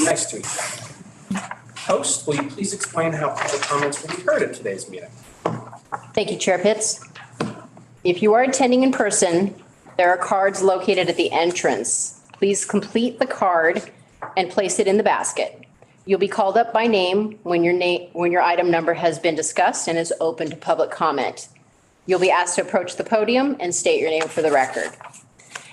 next to each other. Host, will you please explain how public comments will be heard at today's meeting? Thank you, Chair Pitts. If you are attending in person, there are cards located at the entrance. Please complete the card and place it in the basket. You'll be called up by name when your item number has been discussed and is open to public comment. You'll be asked to approach the podium and state your name for the record.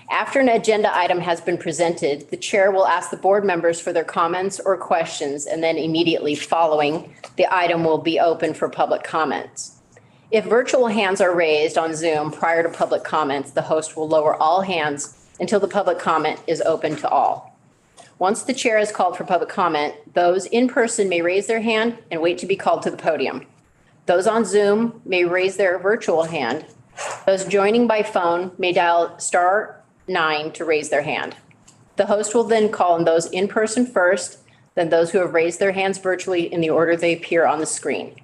After an agenda item has been presented, the chair will ask the board members for their comments or questions, and then immediately following, the item will be open for public comments. If virtual hands are raised on Zoom prior to public comments, the host will lower all hands until the public comment is open to all. Once the chair has called for public comment, those in person may raise their hand and wait to be called to the podium. Those on Zoom may raise their virtual hand. Those joining by phone may dial *9 to raise their hand. The host will then call on those in person first, then those who have raised their hands virtually in the order they appear on the screen.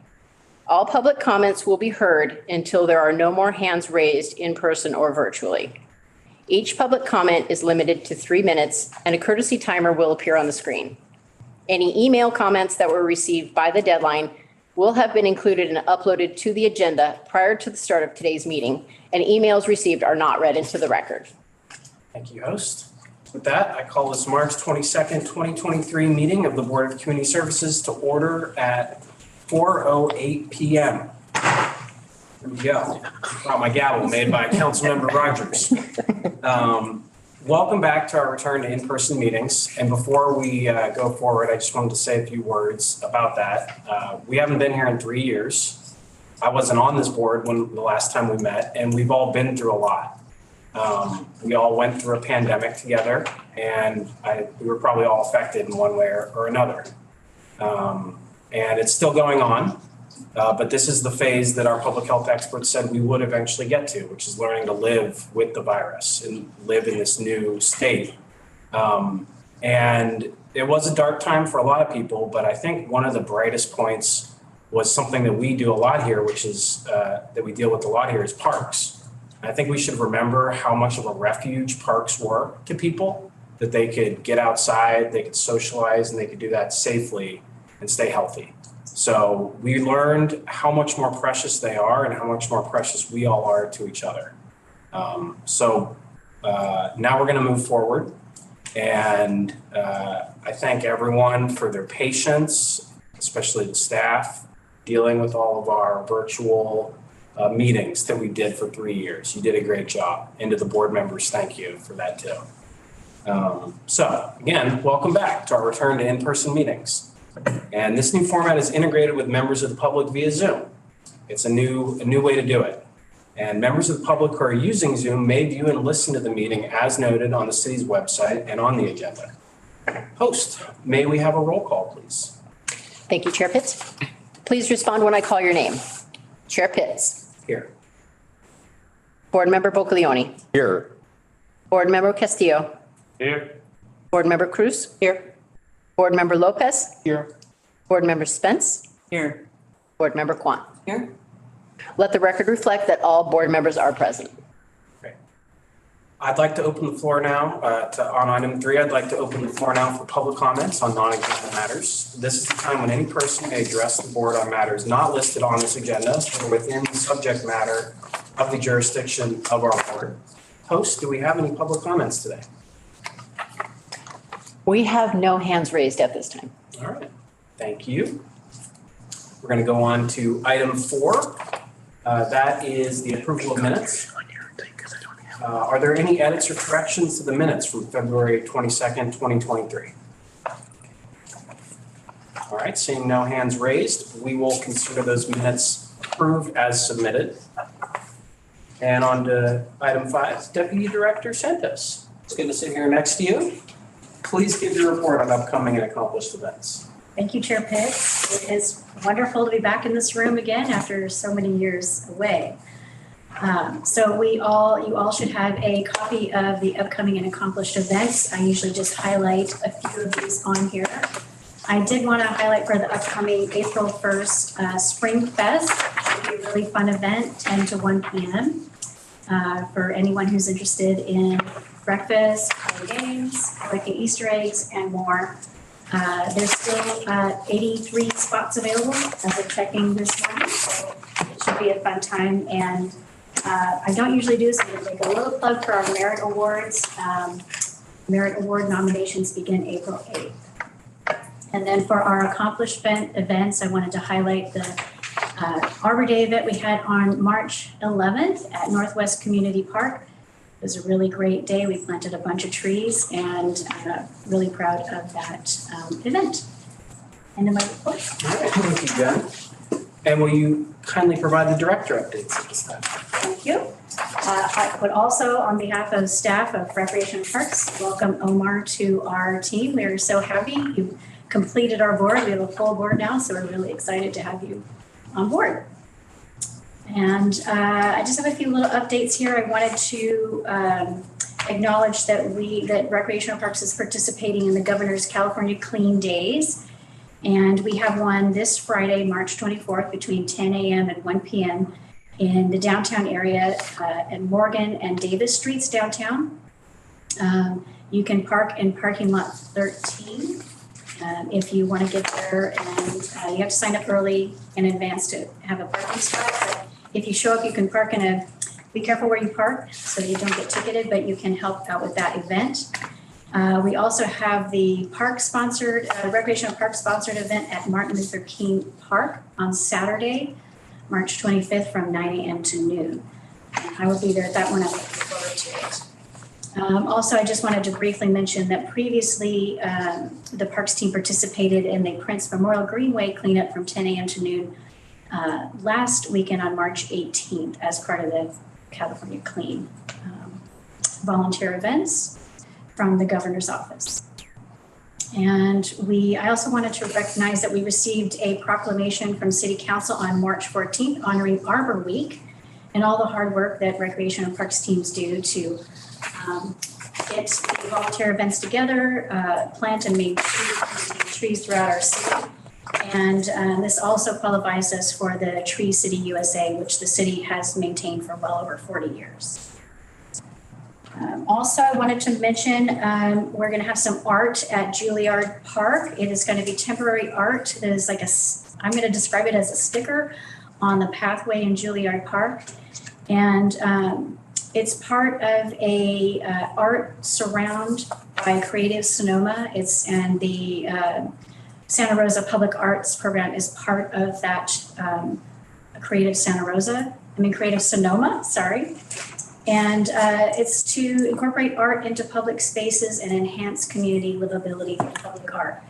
All public comments will be heard until there are no more hands raised in person or virtually. Each public comment is limited to 3 minutes, and a courtesy timer will appear on the screen. Any email comments that were received by the deadline will have been included and uploaded to the agenda prior to the start of today's meeting, and emails received are not read into the record. Thank you, host. With that, I call this March 22nd, 2023 meeting of the Board of Community Services to order at 4:08 p.m. There we go. Brought my gavel made by Councilmember Rogers. Welcome back to our return to in-person meetings. And before we go forward, I just wanted to say a few words about that. We haven't been here in 3 years. I wasn't on this board when the last time we met, and we've all been through a lot. We all went through a pandemic together, and we were probably all affected in one way or another. And it's still going on, but this is the phase that our public health experts said we would eventually get to, which is learning to live with the virus and live in this new state. And it was a dark time for a lot of people, but I think one of the brightest points was something that we do a lot here, which is that we deal with a lot here is parks. I think we should remember how much of a refuge parks were to people, that they could get outside, they could socialize, and they could do that safely and stay healthy. So we learned how much more precious they are and how much more precious we all are to each other. Now we're going to move forward. And I thank everyone for their patience, especially the staff, dealing with all of our virtual meetings that we did for 3 years. You did a great job. And to the board members, thank you for that too. So again, welcome back to our return to in-person meetings. And this new format is integrated with members of the public via Zoom. It's a new way to do it. And members of the public who are using Zoom may view and listen to the meeting as noted on the city's website and on the agenda. Host, may we have a roll call, please? Thank you, Chair Pitts. Please respond when I call your name. Chair Pitts. Here. Board Member Boccolioni. Here. Board Member Castillo. Here. Board Member Cruz. Here. Board Member Lopez. Here. Board Member Spence. Here. Board Member Kwan. Here. Let the record reflect that all board members are present. Okay. I'd like to open the floor now on item 3. I'd like to open the floor now for public comments on non-agenda matters. This is the time when any person may address the board on matters not listed on this agenda or within the subject matter of the jurisdiction of our board. Host, do we have any public comments today? We have no hands raised at this time. All right, thank you. We're going to go on to item 4. That is the approval of minutes. Are there any edits or corrections to the minutes from February 22nd, 2023? All right, seeing no hands raised, we will consider those minutes approved as submitted. And on to item 5, Deputy Director Santos. It's good to sit here next to you. Please give your report on upcoming and accomplished events. Thank you, Chair Pitts. It is wonderful to be back in this room again after so many years away. So you all should have a copy of the upcoming and accomplished events. I usually just highlight a few of these on here. I did want to highlight for the upcoming April 1st Spring Fest. It will be a really fun event, 10 to 1 p.m. For anyone who's interested in breakfast, play games, collecting Easter eggs, and more. There's still 83 spots available as of checking this morning, so it should be a fun time. And I don't usually do this, I'm going to make a little plug for our merit awards. Merit award nominations begin April 8th. And then for our accomplishment events, I wanted to highlight the Arbor Day event we had on March 11th at Northwest Community Park. It was a really great day. We planted a bunch of trees and really proud of that event. End of my report. All right, thank you, Jen. And will you kindly provide the director updates at this time? Thank you. I would also, on behalf of staff of Recreation and Parks, welcome Omar to our team. We are so happy you completed our board. We have a full board now, so we're really excited to have you on board. And I just have a few little updates here. I wanted to acknowledge that Recreational Parks is participating in the Governor's California Clean Days. And we have one this Friday, March 24th, between 10 a.m. and 1 p.m. in the downtown area at Morgan and Davis Streets downtown. You can park in parking lot 13 if you want to get there, and you have to sign up early in advance to have a parking spot. But if you show up, you can park be careful where you park so you don't get ticketed, but you can help out with that event. We also have the recreational park sponsored event at Martin Luther King Park on Saturday, March 25th from 9 a.m. to noon. I will be there at that one. I'm looking forward to it. Also, I just wanted to briefly mention that previously the Parks team participated in the Prince Memorial Greenway cleanup from 10 a.m. to noon last weekend on March 18th as part of the California Clean volunteer events from the governor's office. And I also wanted to recognize that we received a proclamation from City Council on March 14th honoring Arbor Week and all the hard work that Recreation and Parks teams do to get the volunteer events together, plant and maintain trees throughout our city. And this also qualifies us for the Tree City USA, which the city has maintained for well over 40 years. Also, I wanted to mention we're going to have some art at Juilliard Park. It is going to be temporary art. It is like I'm going to describe it as a sticker on the pathway in Juilliard Park. And it's part of a art surround by Creative Sonoma. And the Santa Rosa Public Arts Program is part of that Creative Sonoma, sorry. And it's to incorporate art into public spaces and enhance community livability through public art.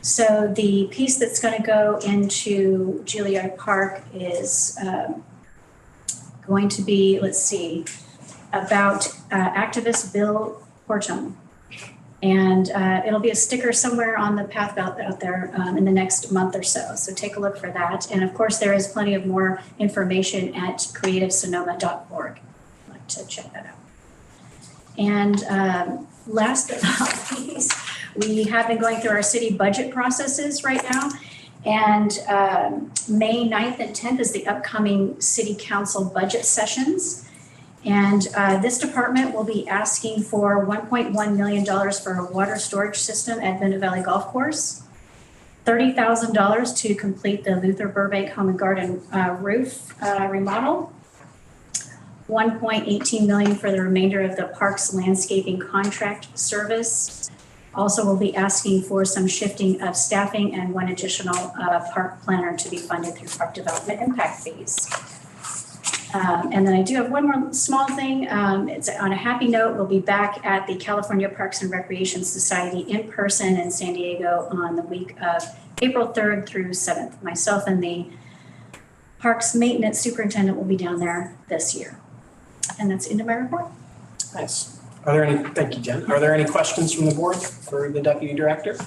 So the piece that's going to go into Juilliard Park is going to be, about activist Bill Horton. And it'll be a sticker somewhere on the path out there in the next month or so. So take a look for that. And of course, there is plenty of more information at creativesonoma.org. To check that out. And last but not least, we have been going through our city budget processes right now. And May 9th and 10th is the upcoming city council budget sessions. And this department will be asking for $1.1 million for a water storage system at Bennett Valley Golf Course, $30,000 to complete the Luther Burbank Home and Garden roof remodel, $1.18 million for the remainder of the park's landscaping contract service. Also, we'll be asking for some shifting of staffing and one additional park planner to be funded through park development impact fees. And then I do have one more small thing. It's on a happy note. We'll be back at the California Parks and Recreation Society in person in San Diego on the week of April 3rd through 7th. Myself and the Parks Maintenance Superintendent will be down there this year. And that's into my report. Nice. Thank you, Jen. Are there any questions from the board for the deputy director?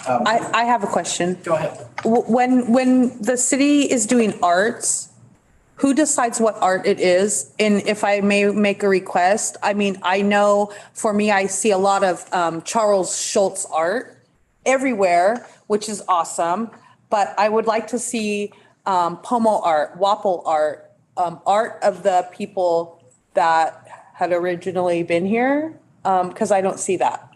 I have a question. Go ahead. When the city is doing arts, who decides what art it is? And if I may make a request, I mean, I know for me, I see a lot of Charles Schultz art everywhere, which is awesome. But I would like to see Pomo art, Wapple art, art of the people that had originally been here, because I don't see that.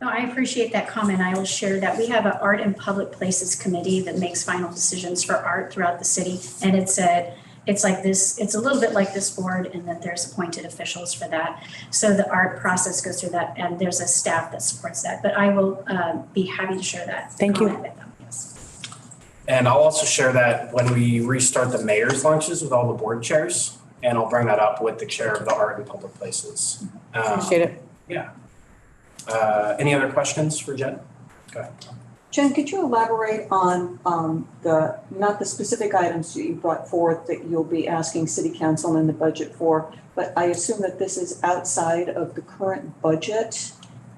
No, I appreciate that comment. I will share that. We have an Art and Public Places Committee that makes final decisions for art throughout the city. And it's like this, it's a little bit like this board in that there's appointed officials for that. So the art process goes through that and there's a staff that supports that. But I will be happy to share that. Thank you. With them. Yes. And I'll also share that when we restart the mayor's lunches with all the board chairs, and I'll bring that up with the chair of the Art and Public Places. Appreciate it. Yeah. Any other questions for Jen? Go ahead. Jen, could you elaborate on not the specific items that you brought forth that you'll be asking city council in the budget for, but I assume that this is outside of the current budget.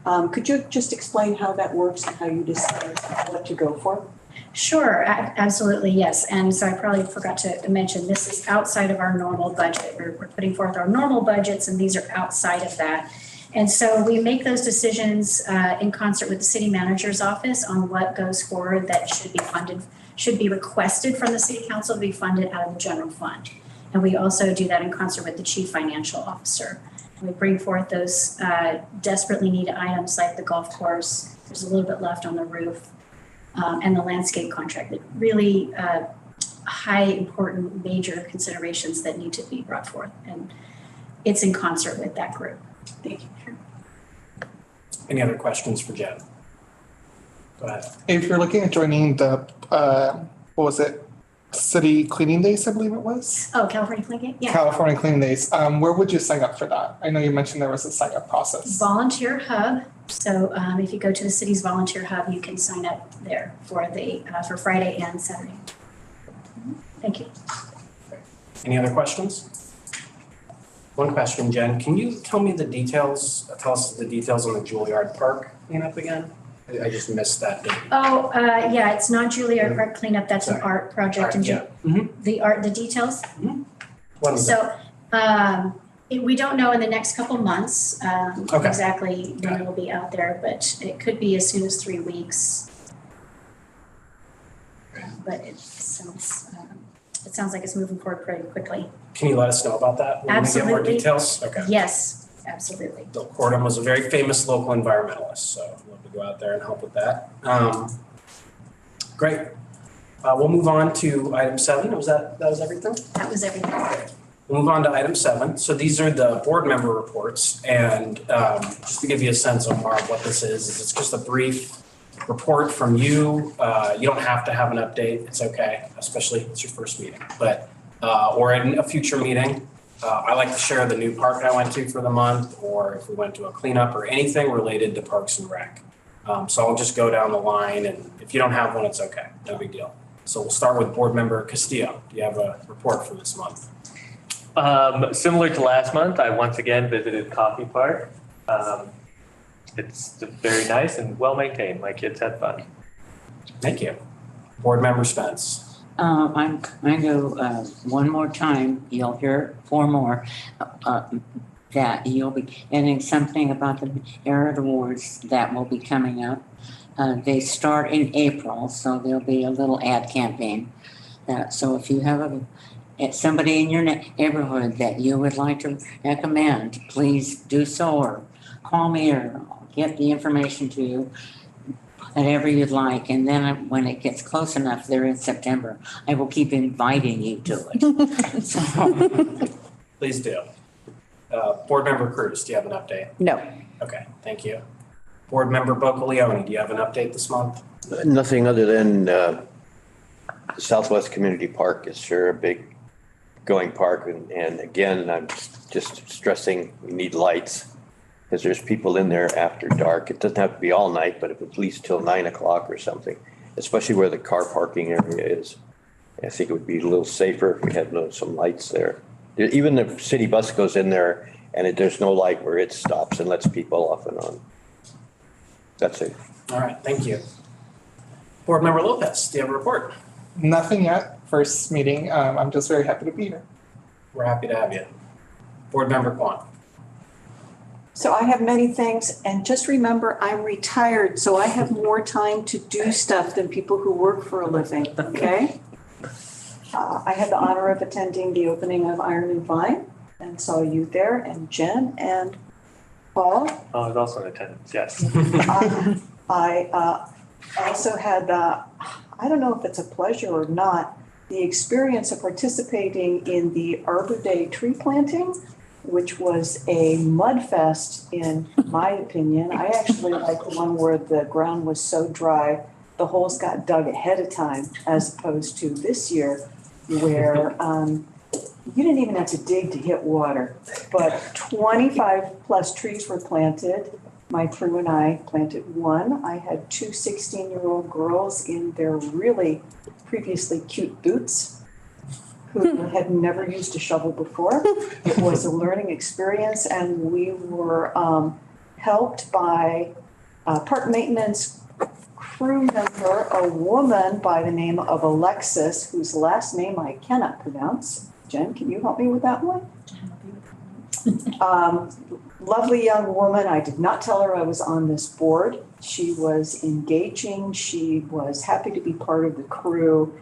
Could you just explain how that works and how you decide what to go for? Sure, absolutely, yes. And so I probably forgot to mention, this is outside of our normal budget. We're putting forth our normal budgets and these are outside of that. And so we make those decisions in concert with the city manager's office on what goes forward that should be funded, should be requested from the city council to be funded out of the general fund. And we also do that in concert with the chief financial officer. And we bring forth those desperately needed items like the golf course, there's a little bit left on the roof, and the landscape contract, that really high important major considerations that need to be brought forth. And it's in concert with that group. Thank you. Any other questions for Jen? Go ahead. If you're looking at joining the, what was it? City Cleaning Days, I believe it was? Oh, California Cleaning Day? Yeah. California Cleaning Days. Where would you sign up for that? I know you mentioned there was a sign up process. Volunteer Hub. So if you go to the city's Volunteer Hub, you can sign up there for the for Friday and Saturday. Thank you. Any other questions? One question, Jen. Can you tell me the details, tell us the details on the Juilliard Park cleanup again? I just missed that date. Oh, yeah, it's not Juilliard Park cleanup. That's an art project. The details. What is that? So we don't know in the next couple months Okay. exactly when it'll be out there, but it could be as soon as 3 weeks. But it sounds like it's moving forward pretty quickly. Can you let us know about that? When Absolutely. we get more details? Okay. Yes, absolutely. Bill Cordham was a very famous local environmentalist, so I'd love to go out there and help with that. Great. We'll move on to item 7. That was everything? That was everything. We'll move on to item 7. So these are the board member reports, and just to give you a sense of what this is it's just a brief report from you. You don't have to have an update. It's okay, especially if it's your first meeting, but or in a future meeting. I like to share the new park I went to for the month, or if we went to a cleanup or anything related to Parks and Rec. So I'll just go down the line, and if you don't have one, it's okay. No big deal. So we'll start with board member Castillo. Do you have a report for this month? Similar to last month, I once again visited Coffee Park. It's very nice and well maintained. My kids had fun. Thank you. Board member Spence. I'm going to, one more time, you'll hear 4 more, that you'll be getting something about the Merit Awards that will be coming up. They start in April, so there'll be a little ad campaign. So if you have somebody in your neighborhood that you would like to recommend, please do so, or call me or get the information to you. Whatever you'd like, and then when it gets close enough, there in September, I will keep inviting you to it. So. Please do. Board member Cruz, do you have an update? No. Okay, thank you. Board member Bocaleone, do you have an update this month? Nothing other than Southwest Community Park is sure a big going park, and again, I'm just stressing we need lights. Because there's people in there after dark. It doesn't have to be all night, but if at least till 9 o'clock or something, especially where the car parking area is. I think it would be a little safer if we had some lights there. Even the city bus goes in there and there's no light where it stops and lets people off and on. That's it. All right, thank you. Board member Lopez, do you have a report? Nothing yet. First meeting. I'm just very happy to be here. We're happy to have you. Board member Kwan. So I have many things, and just remember, I'm retired, so I have more time to do stuff than people who work for a living, okay? I had the honor of attending the opening of Iron and Vine and saw you there and Jen, and Paul? Oh, I was also in attendance, yes. I also had, I don't know if it's a pleasure or not, the experience of participating in the Arbor Day tree planting, which was a mud fest in my opinion. I actually like the one where the ground was so dry, the holes got dug ahead of time, as opposed to this year where you didn't even have to dig to hit water. But 25 plus trees were planted. My crew and I planted one. I had two 16-year-old girls in their really previously cute boots who had never used a shovel before. It was a learning experience, and we were helped by park maintenance crew member, a woman by the name of Alexis, whose last name I cannot pronounce. Jen, can you help me with that one? Lovely young woman. I did not tell her I was on this board. She was engaging. She was happy to be part of the crew.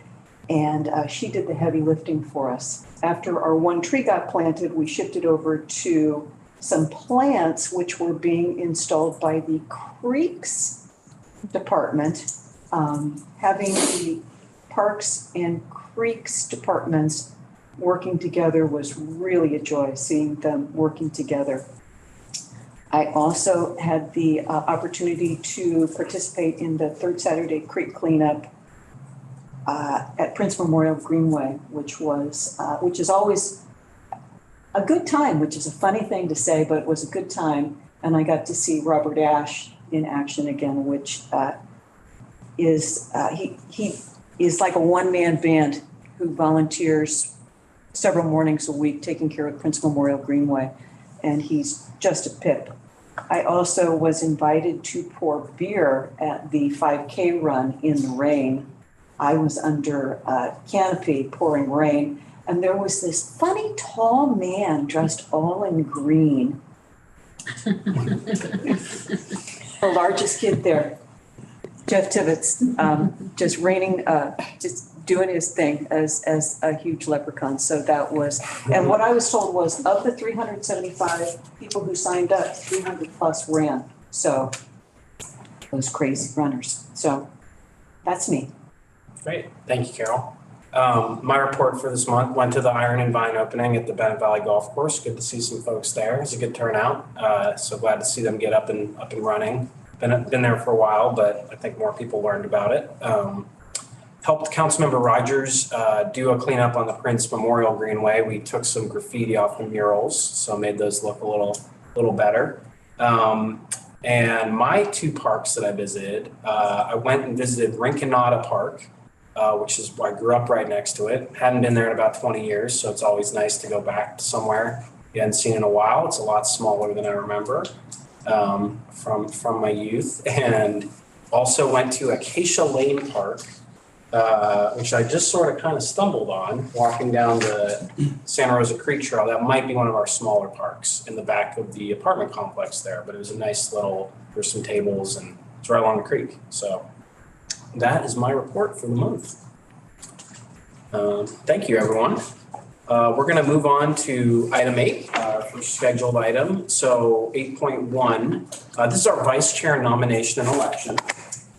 And she did the heavy lifting for us. After our one tree got planted, we shifted over to some plants which were being installed by the Creeks Department. Having the Parks and Creeks departments working together was really a joy, seeing them working together. I also had the opportunity to participate in the third Saturday creek cleanup at Prince Memorial Greenway, which is always a good time, which is a funny thing to say, but it was a good time. And I got to see Robert Ash in action again, which is he is like a one-man band who volunteers several mornings a week taking care of Prince Memorial Greenway, and he's just a pip. I also was invited to pour beer at the 5K run in the rain. I was under a canopy pouring rain, and there was this funny tall man dressed all in green. The largest kid there, Jeff Tibbetts, just doing his thing as a huge leprechaun. So that was, and what I was told was of the 375 people who signed up, 300 plus ran. So those crazy runners. So that's me. Great. Thank you, Carol. My report for this month went to the Iron and Vine opening at the Bennett Valley Golf Course. Good to see some folks there. It was a good turnout. So glad to see them get up and running. Been there for a while, but I think more people learned about it. Helped Councilmember Rogers do a cleanup on the Prince Memorial Greenway. We took some graffiti off the murals, so made those look a little better. And my two parks that I visited, I went and visited Rinconada Park, which is I grew up right next to it. Hadn't been there in about 20 years, so it's always nice to go back to somewhere you hadn't seen in a while. It's a lot smaller than I remember from my youth. And also went to Acacia Lane Park, which I just sort of kind of stumbled on walking down the Santa Rosa Creek Trail. That might be one of our smaller parks in the back of the apartment complex there, but it was a nice little, there's some tables and it's right along the creek. So that is my report for the month. Thank you, everyone. We're going to move on to item 8, first scheduled item. So 8.1, this is our vice chair nomination and election.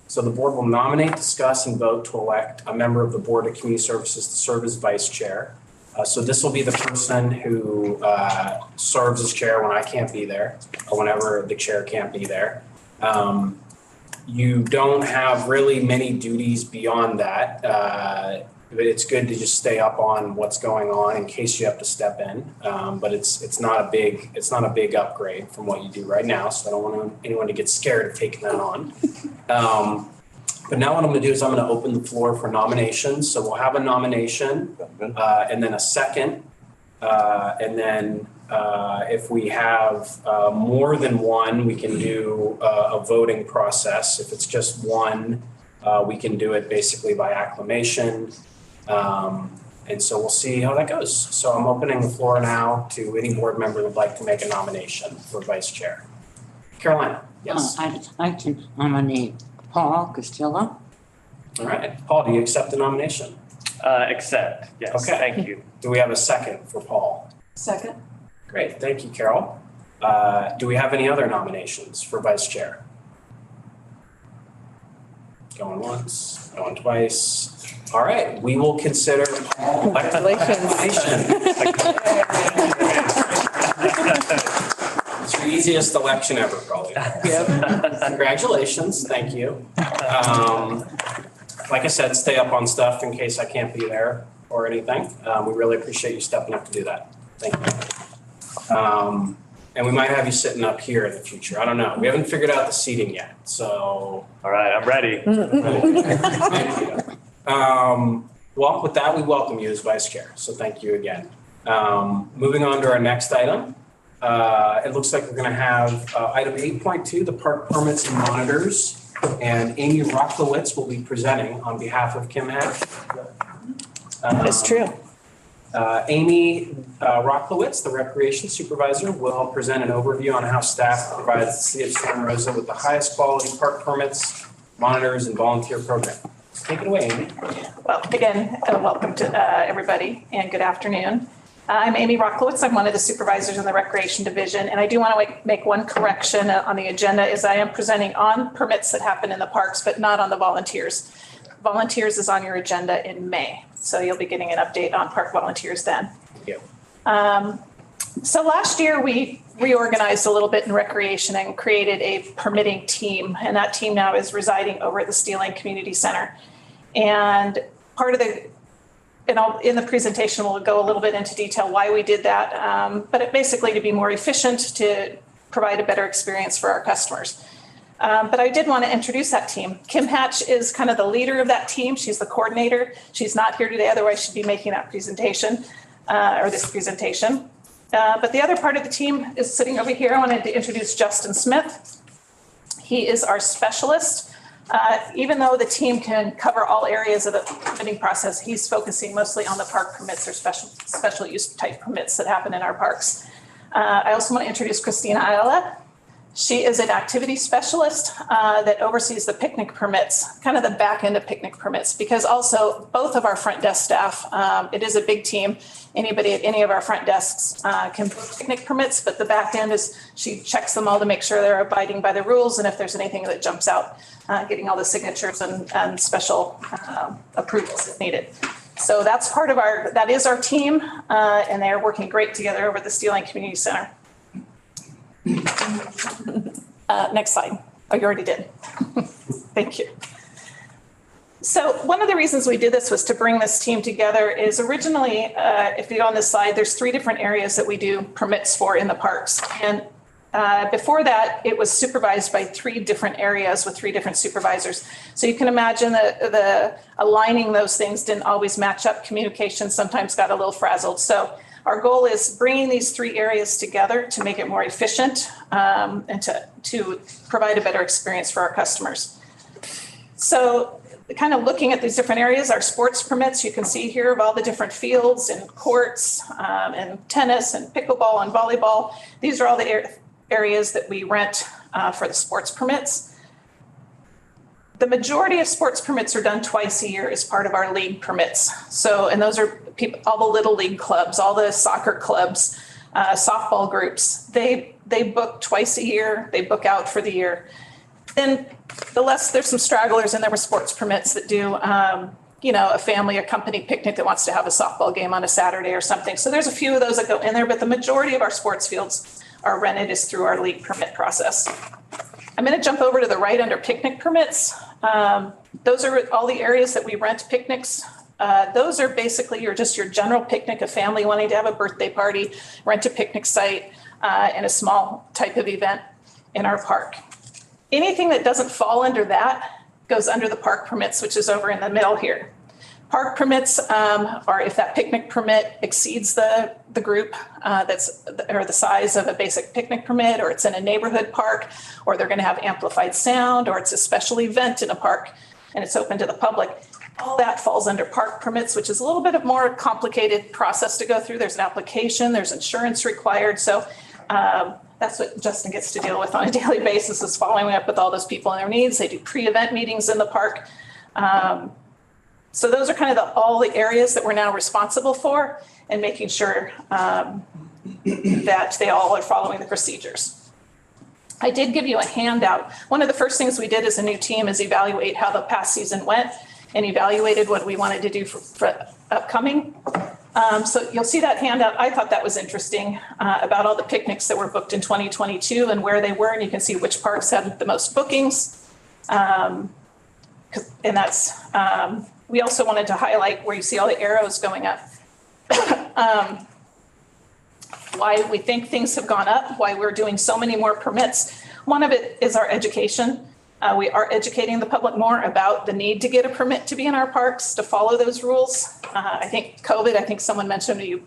So the board will nominate, discuss, and vote to elect a member of the Board of Community Services to serve as vice chair. So this will be the person who serves as chair when I can't be there, or whenever the chair can't be there. You don't have really many duties beyond that. But it's good to just stay up on what's going on in case you have to step in. But it's not a big upgrade from what you do right now. So I don't want anyone to get scared of taking that on. But now what I'm going to do is I'm going to open the floor for nominations. So we'll have a nomination and then a second. And then if we have more than one, we can do a voting process. If it's just one, we can do it basically by acclamation. And so we'll see how that goes. So I'm opening the floor now to any board member who would like to make a nomination for vice chair. Carolina, yes. I'd like to nominate Paul Castillo. All right. Paul, do you accept the nomination? Accept, yes, Okay. thank you. Do we have a second for Paul? Second. Great. Thank you, Carol. Do we have any other nominations for vice chair? Going once, going twice. All right, we will consider Paul elected. It's your easiest election ever, probably. Congratulations, thank you. Like I said, stay up on stuff in case I can't be there or anything. We really appreciate you stepping up to do that. Thank you. And we might have you sitting up here in the future. I don't know. We haven't figured out the seating yet, so. All right, I'm ready. Thank you. Well, with that, we welcome you as vice chair. So thank you again. Moving on to our next item. It looks like we're going to have item 8.2, the park permits and monitors. And Amy Rocklowitz will be presenting on behalf of Kim Hatch. That's true. Amy Rocklowitz, the recreation supervisor, will present an overview on how staff provides the city of Santa Rosa with the highest quality park permits, monitors, and volunteer program. Take it away, Amy. Well, again, welcome to everybody and good afternoon. I'm Amy Rocklowitz. I'm one of the supervisors in the Recreation Division, and I do want to make one correction on the agenda is I am presenting on permits that happen in the parks, but not on the volunteers. Volunteers is on your agenda in May, so you'll be getting an update on park volunteers then. Thank you. So last year we reorganized a little bit in recreation and created a permitting team, and that team now is residing over at the Steel Lane Community Center. And part of the in the presentation, we'll go a little bit into detail why we did that, but it basically to be more efficient, to provide a better experience for our customers. But I did want to introduce that team. Kim Hatch is kind of the leader of that team. She's the coordinator. She's not here today, otherwise she'd be making that presentation or this presentation. But the other part of the team is sitting over here. I wanted to introduce Justin Smith. He is our specialist. Even though the team can cover all areas of the permitting process, he's focusing mostly on the park permits or special use type permits that happen in our parks. I also want to introduce Christina Ayala. She is an activity specialist that oversees the picnic permits, kind of the back end of picnic permits, because also both of our front desk staff, it is a big team. Anybody at any of our front desks can book picnic permits, but the back end is she checks them all to make sure they're abiding by the rules. And if there's anything that jumps out, getting all the signatures and special approvals if needed. So that's part of that is our team, and they're working great together over at the Steel Lane Community Center. Next slide. Oh, you already did. Thank you. So one of the reasons we did this was to bring this team together is originally, if you go on this slide, there's 3 different areas that we do permits for in the parks. And before that, it was supervised by 3 different areas with 3 different supervisors. So you can imagine the aligning those things didn't always match up. Communication sometimes got a little frazzled. So our goal is bringing these 3 areas together to make it more efficient and to provide a better experience for our customers. So kind of looking at these different areas, our sports permits, you can see here of all the different fields and courts and tennis and pickleball and volleyball. These are all the areas that we rent for the sports permits. The majority of sports permits are done twice a year as part of our league permits. So, and those are all the little league clubs, all the soccer clubs, softball groups. They book twice a year. They book out for the year. Then there's some stragglers and there were sports permits that do, a family or company picnic that wants to have a softball game on a Saturday or something. So there's a few of those that go in there, but the majority of our sports fields are rented is through our league permit process. I'm going to jump over to the right under picnic permits. Those are all the areas that we rent picnics. Those are basically your general picnic, a family wanting to have a birthday party, rent a picnic site, and a small type of event in our park. Anything that doesn't fall under that goes under the park permits, which is over in the middle here. Park permits are if that picnic permit exceeds the group or the size of a basic picnic permit, or it's in a neighborhood park, or they're going to have amplified sound, or it's a special event in a park and it's open to the public. All that falls under park permits, which is a little bit of more complicated process to go through. There's an application, there's insurance required. So that's what Justin gets to deal with on a daily basis, is following up with all those people and their needs. They do pre-event meetings in the park. So those are kind of all the areas that we're now responsible for, and making sure, that they all are following the procedures. I did give you a handout. One of the first things we did as a new team is evaluate how the past season went and evaluated what we wanted to do for upcoming. So you'll see that handout. I thought that was interesting about all the picnics that were booked in 2022 and where they were. And you can see which parks had the most bookings. And that's, we also wanted to highlight where you see all the arrows going up. Why we think things have gone up, why we're doing so many more permits. One of it is our education. We are educating the public more about the need to get a permit to be in our parks, to follow those rules. I think COVID, I think someone mentioned to you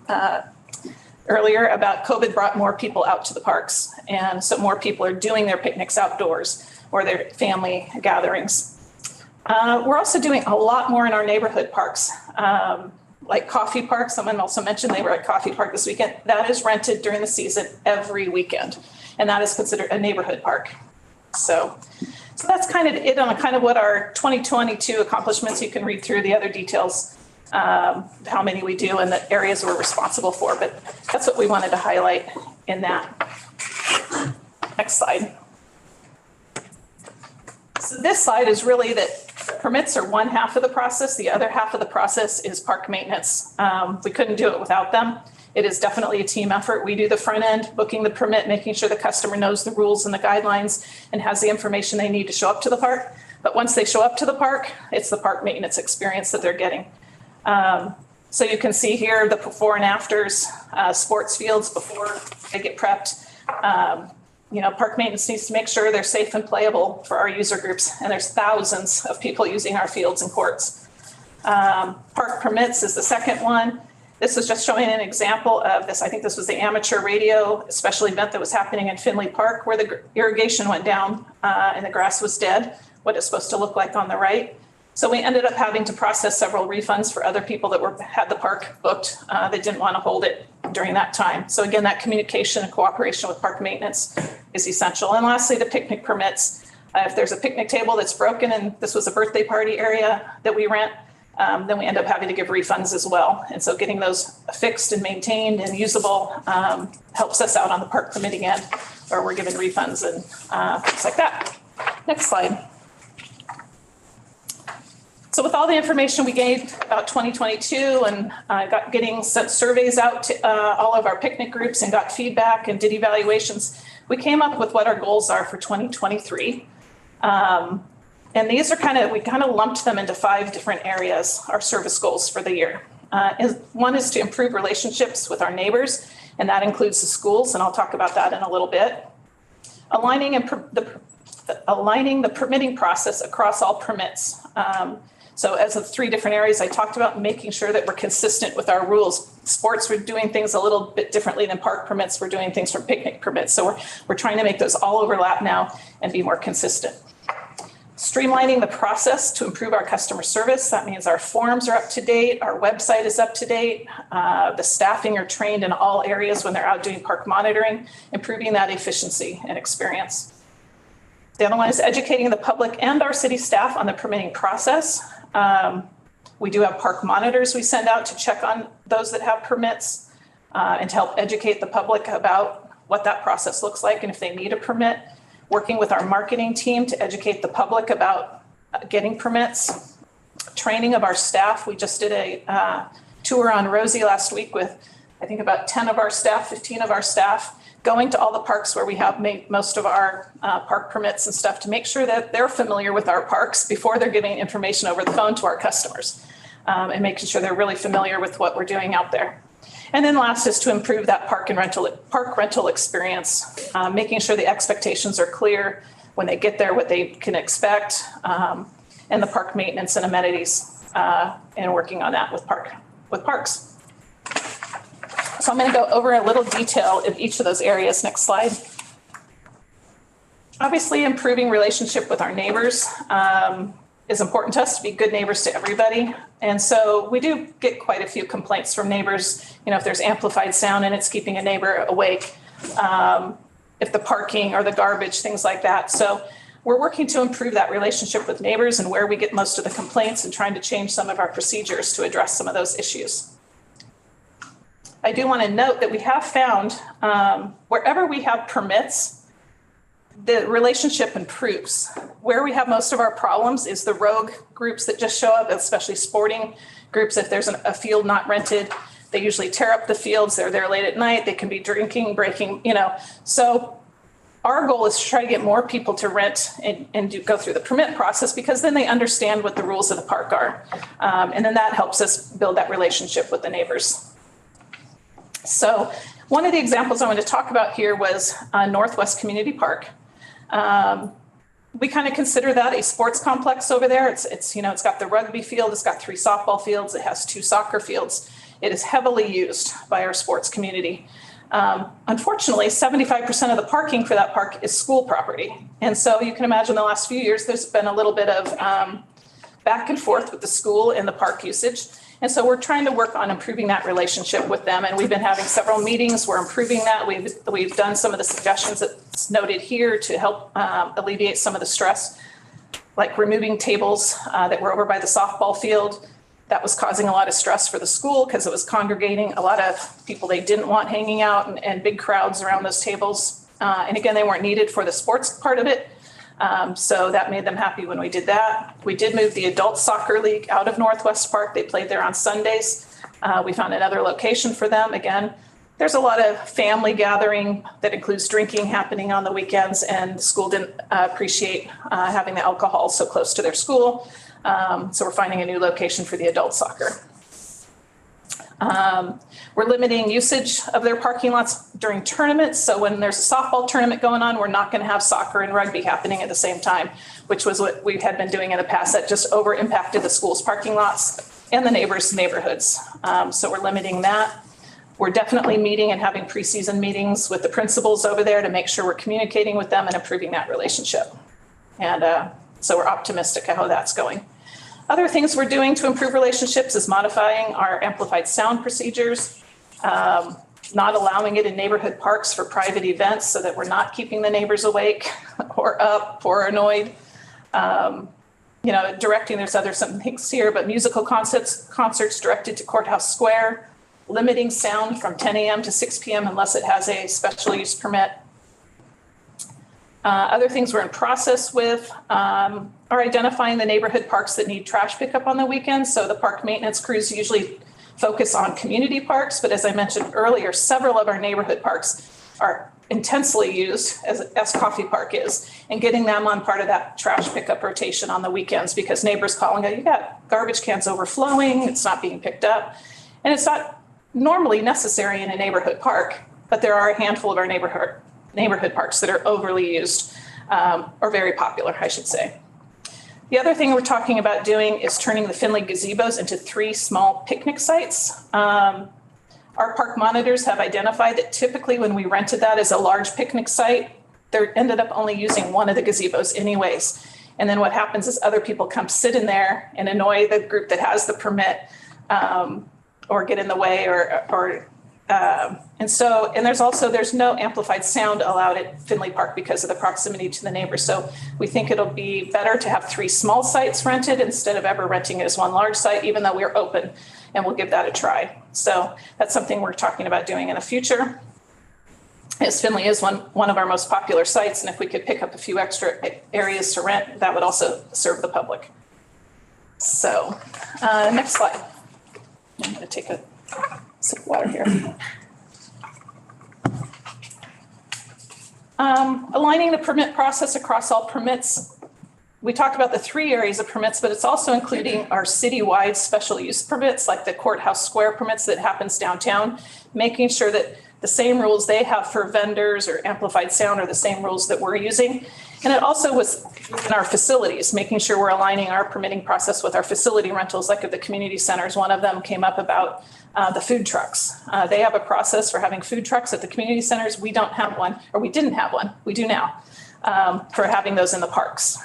earlier about COVID brought more people out to the parks. And so more people are doing their picnics outdoors or their family gatherings. We're also doing a lot more in our neighborhood parks, like Coffee Park. Someone also mentioned they were at Coffee Park this weekend. That is rented during the season every weekend. And that is considered a neighborhood park. So that's kind of it on kind of what our 2022 accomplishments. You can read through the other details, how many we do and the areas we're responsible for. But that's what we wanted to highlight in that. Next slide. So this slide is really that permits are one half of the process. The other half of the process is park maintenance. We couldn't do it without them. It is definitely a team effort. We do the front end, booking the permit, making sure the customer knows the rules and the guidelines and has the information they need to show up to the park. But once they show up to the park, it's the park maintenance experience that they're getting. So you can see here the before and afters, sports fields before they get prepped. Park maintenance needs to make sure they're safe and playable for our user groups. And there's thousands of people using our fields and courts. Park permits is the second one. This is just showing an example of this. I think this was the amateur radio special event that was happening in Finley Park where the irrigation went down and the grass was dead, what it's supposed to look like on the right. So we ended up having to process several refunds for other people that had the park booked that didn't want to hold it during that time. So again, that communication and cooperation with park maintenance is essential. And lastly, the picnic permits. If there's a picnic table that's broken and this was a birthday party area that we rent, then we end up having to give refunds as well. And so getting those fixed and maintained and usable helps us out on the park permitting end where we're giving refunds and things like that. Next slide. So with all the information we gave about 2022 and getting sent surveys out to all of our picnic groups and got feedback and did evaluations, we came up with what our goals are for 2023. And these are we kind of lumped them into 5 different areas, our service goals for the year. One is to improve relationships with our neighbors, and that includes the schools, and I'll talk about that in a little bit. Aligning the permitting process across all permits. So as of 3 different areas I talked about, making sure that we're consistent with our rules. Sports, we're doing things a little bit differently than park permits. We're doing things from picnic permits. So we're trying to make those all overlap now and be more consistent. Streamlining the process to improve our customer service. That means our forms are up to date, our website is up to date, the staffing are trained in all areas when they're out doing park monitoring, improving that efficiency and experience. The other one is educating the public and our city staff on the permitting process. We do have park monitors we send out to check on those that have permits and to help educate the public about what that process looks like and if they need a permit. Working with our marketing team to educate the public about getting permits. Training of our staff. We just did a tour on Rosa last week with, I think, about 10 of our staff, 15 of our staff, going to all the parks where we have made most of our park permits and stuff to make sure that they're familiar with our parks before they're giving information over the phone to our customers and making sure they're really familiar with what we're doing out there. And then last is to improve that park rental experience, making sure the expectations are clear when they get there, what they can expect, and the park maintenance and amenities, and working on that with parks. So I'm going to go over a little detail of each of those areas. Next slide. Obviously, improving relationship with our neighbors is important to us, to be good neighbors to everybody. And so we do get quite a few complaints from neighbors, if there's amplified sound and it's keeping a neighbor awake, if the parking or the garbage, things like that. So we're working to improve that relationship with neighbors and where we get most of the complaints and trying to change some of our procedures to address some of those issues. I do want to note that we have found wherever we have permits, the relationship improves. Where we have most of our problems is the rogue groups that just show up, especially sporting groups. If there's a field not rented, they usually tear up the fields. They're there late at night. They can be drinking, breaking, So our goal is to try to get more people to rent and go through the permit process, because then they understand what the rules of the park are. And then that helps us build that relationship with the neighbors. So one of the examples I wanted to talk about here was Northwest Community Park. We kind of consider that a sports complex over there. It's got the rugby field, it's got 3 softball fields, it has 2 soccer fields. It is heavily used by our sports community. Unfortunately, 75% of the parking for that park is school property. And so you can imagine the last few years, there's been a little bit of back and forth with the school and the park usage. And so we're trying to work on improving that relationship with them. And we've been having several meetings. We're improving that. We've done some of the suggestions that's noted here to help alleviate some of the stress, like removing tables that were over by the softball field. That was causing a lot of stress for the school because it was congregating a lot of people they didn't want hanging out and big crowds around those tables. And again, they weren't needed for the sports part of it. So that made them happy when we did that. We did move the adult soccer league out of Northwest Park. They played there on Sundays. We found another location for them. Again, there's a lot of family gathering that includes drinking happening on the weekends, and the school didn't appreciate having the alcohol so close to their school. So we're finding a new location for the adult soccer. We're limiting usage of their parking lots during tournaments. So when there's a softball tournament going on, we're not going to have soccer and rugby happening at the same time, which was what we had been doing in the past. That just over impacted the school's parking lots and the neighborhoods. So we're limiting that. We're definitely meeting and having preseason meetings with the principals over there to make sure we're communicating with them and improving that relationship. And so we're optimistic how that's going. Other things we're doing to improve relationships is modifying our amplified sound procedures, not allowing it in neighborhood parks for private events so that we're not keeping the neighbors awake or up or annoyed. Directing, there's some things here, but musical concerts directed to Courthouse Square, limiting sound from 10 a.m. to 6 p.m. unless it has a special use permit. Other things we're in process with are identifying the neighborhood parks that need trash pickup on the weekends. So the park maintenance crews usually focus on community parks, but as I mentioned earlier, several of our neighborhood parks are intensely used as Coffee Park is, and getting them on part of that trash pickup rotation on the weekends, because neighbors call and go, you got garbage cans overflowing, it's not being picked up. And it's not normally necessary in a neighborhood park, but there are a handful of our neighborhood parks that are overly used, or very popular, I should say. The other thing we're talking about doing is turning the Finley gazebos into 3 small picnic sites. Our park monitors have identified that typically when we rented that as a large picnic site, they ended up only using one of the gazebos anyways. And then what happens is other people come sit in there and annoy the group that has the permit, or get in the way, and there's no amplified sound allowed at Finley Park because of the proximity to the neighbors. So we think it'll be better to have 3 small sites rented instead of ever renting it as one large site, even though we're open, and we'll give that a try. So that's something we're talking about doing in the future. As Finley is one of our most popular sites, and if we could pick up a few extra areas to rent, that would also serve the public. So next slide. I'm going to take a sip of water here. Aligning the permit process across all permits. We talked about the 3 areas of permits, but it's also including our citywide special use permits, like the Courthouse Square permits that happens downtown, making sure that the same rules they have for vendors or amplified sound are the same rules that we're using. And it also was in our facilities, making sure we're aligning our permitting process with our facility rentals, like at the community centers. One of them came up about the food trucks. They have a process for having food trucks at the community centers. We don't have one, or we didn't have one. We do now, for having those in the parks.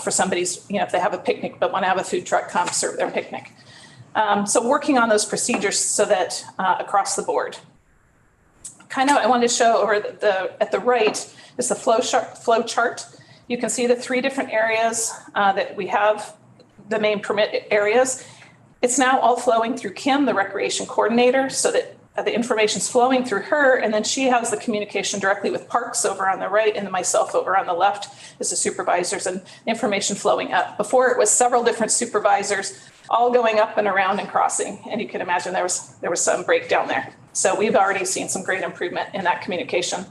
For somebody's, if they have a picnic but want to have a food truck come serve their picnic. So working on those procedures so that across the board. Kind of, I wanted to show over at the right is the flow chart. You can see the 3 different areas that we have, the main permit areas. It's now all flowing through Kim, the recreation coordinator, so that the information's flowing through her, and then she has the communication directly with Parks over on the right and myself over on the left as the supervisors, and information flowing up. Before, it was several different supervisors all going up and around and crossing, and you can imagine there was some breakdown there. So we've already seen some great improvement in that communication.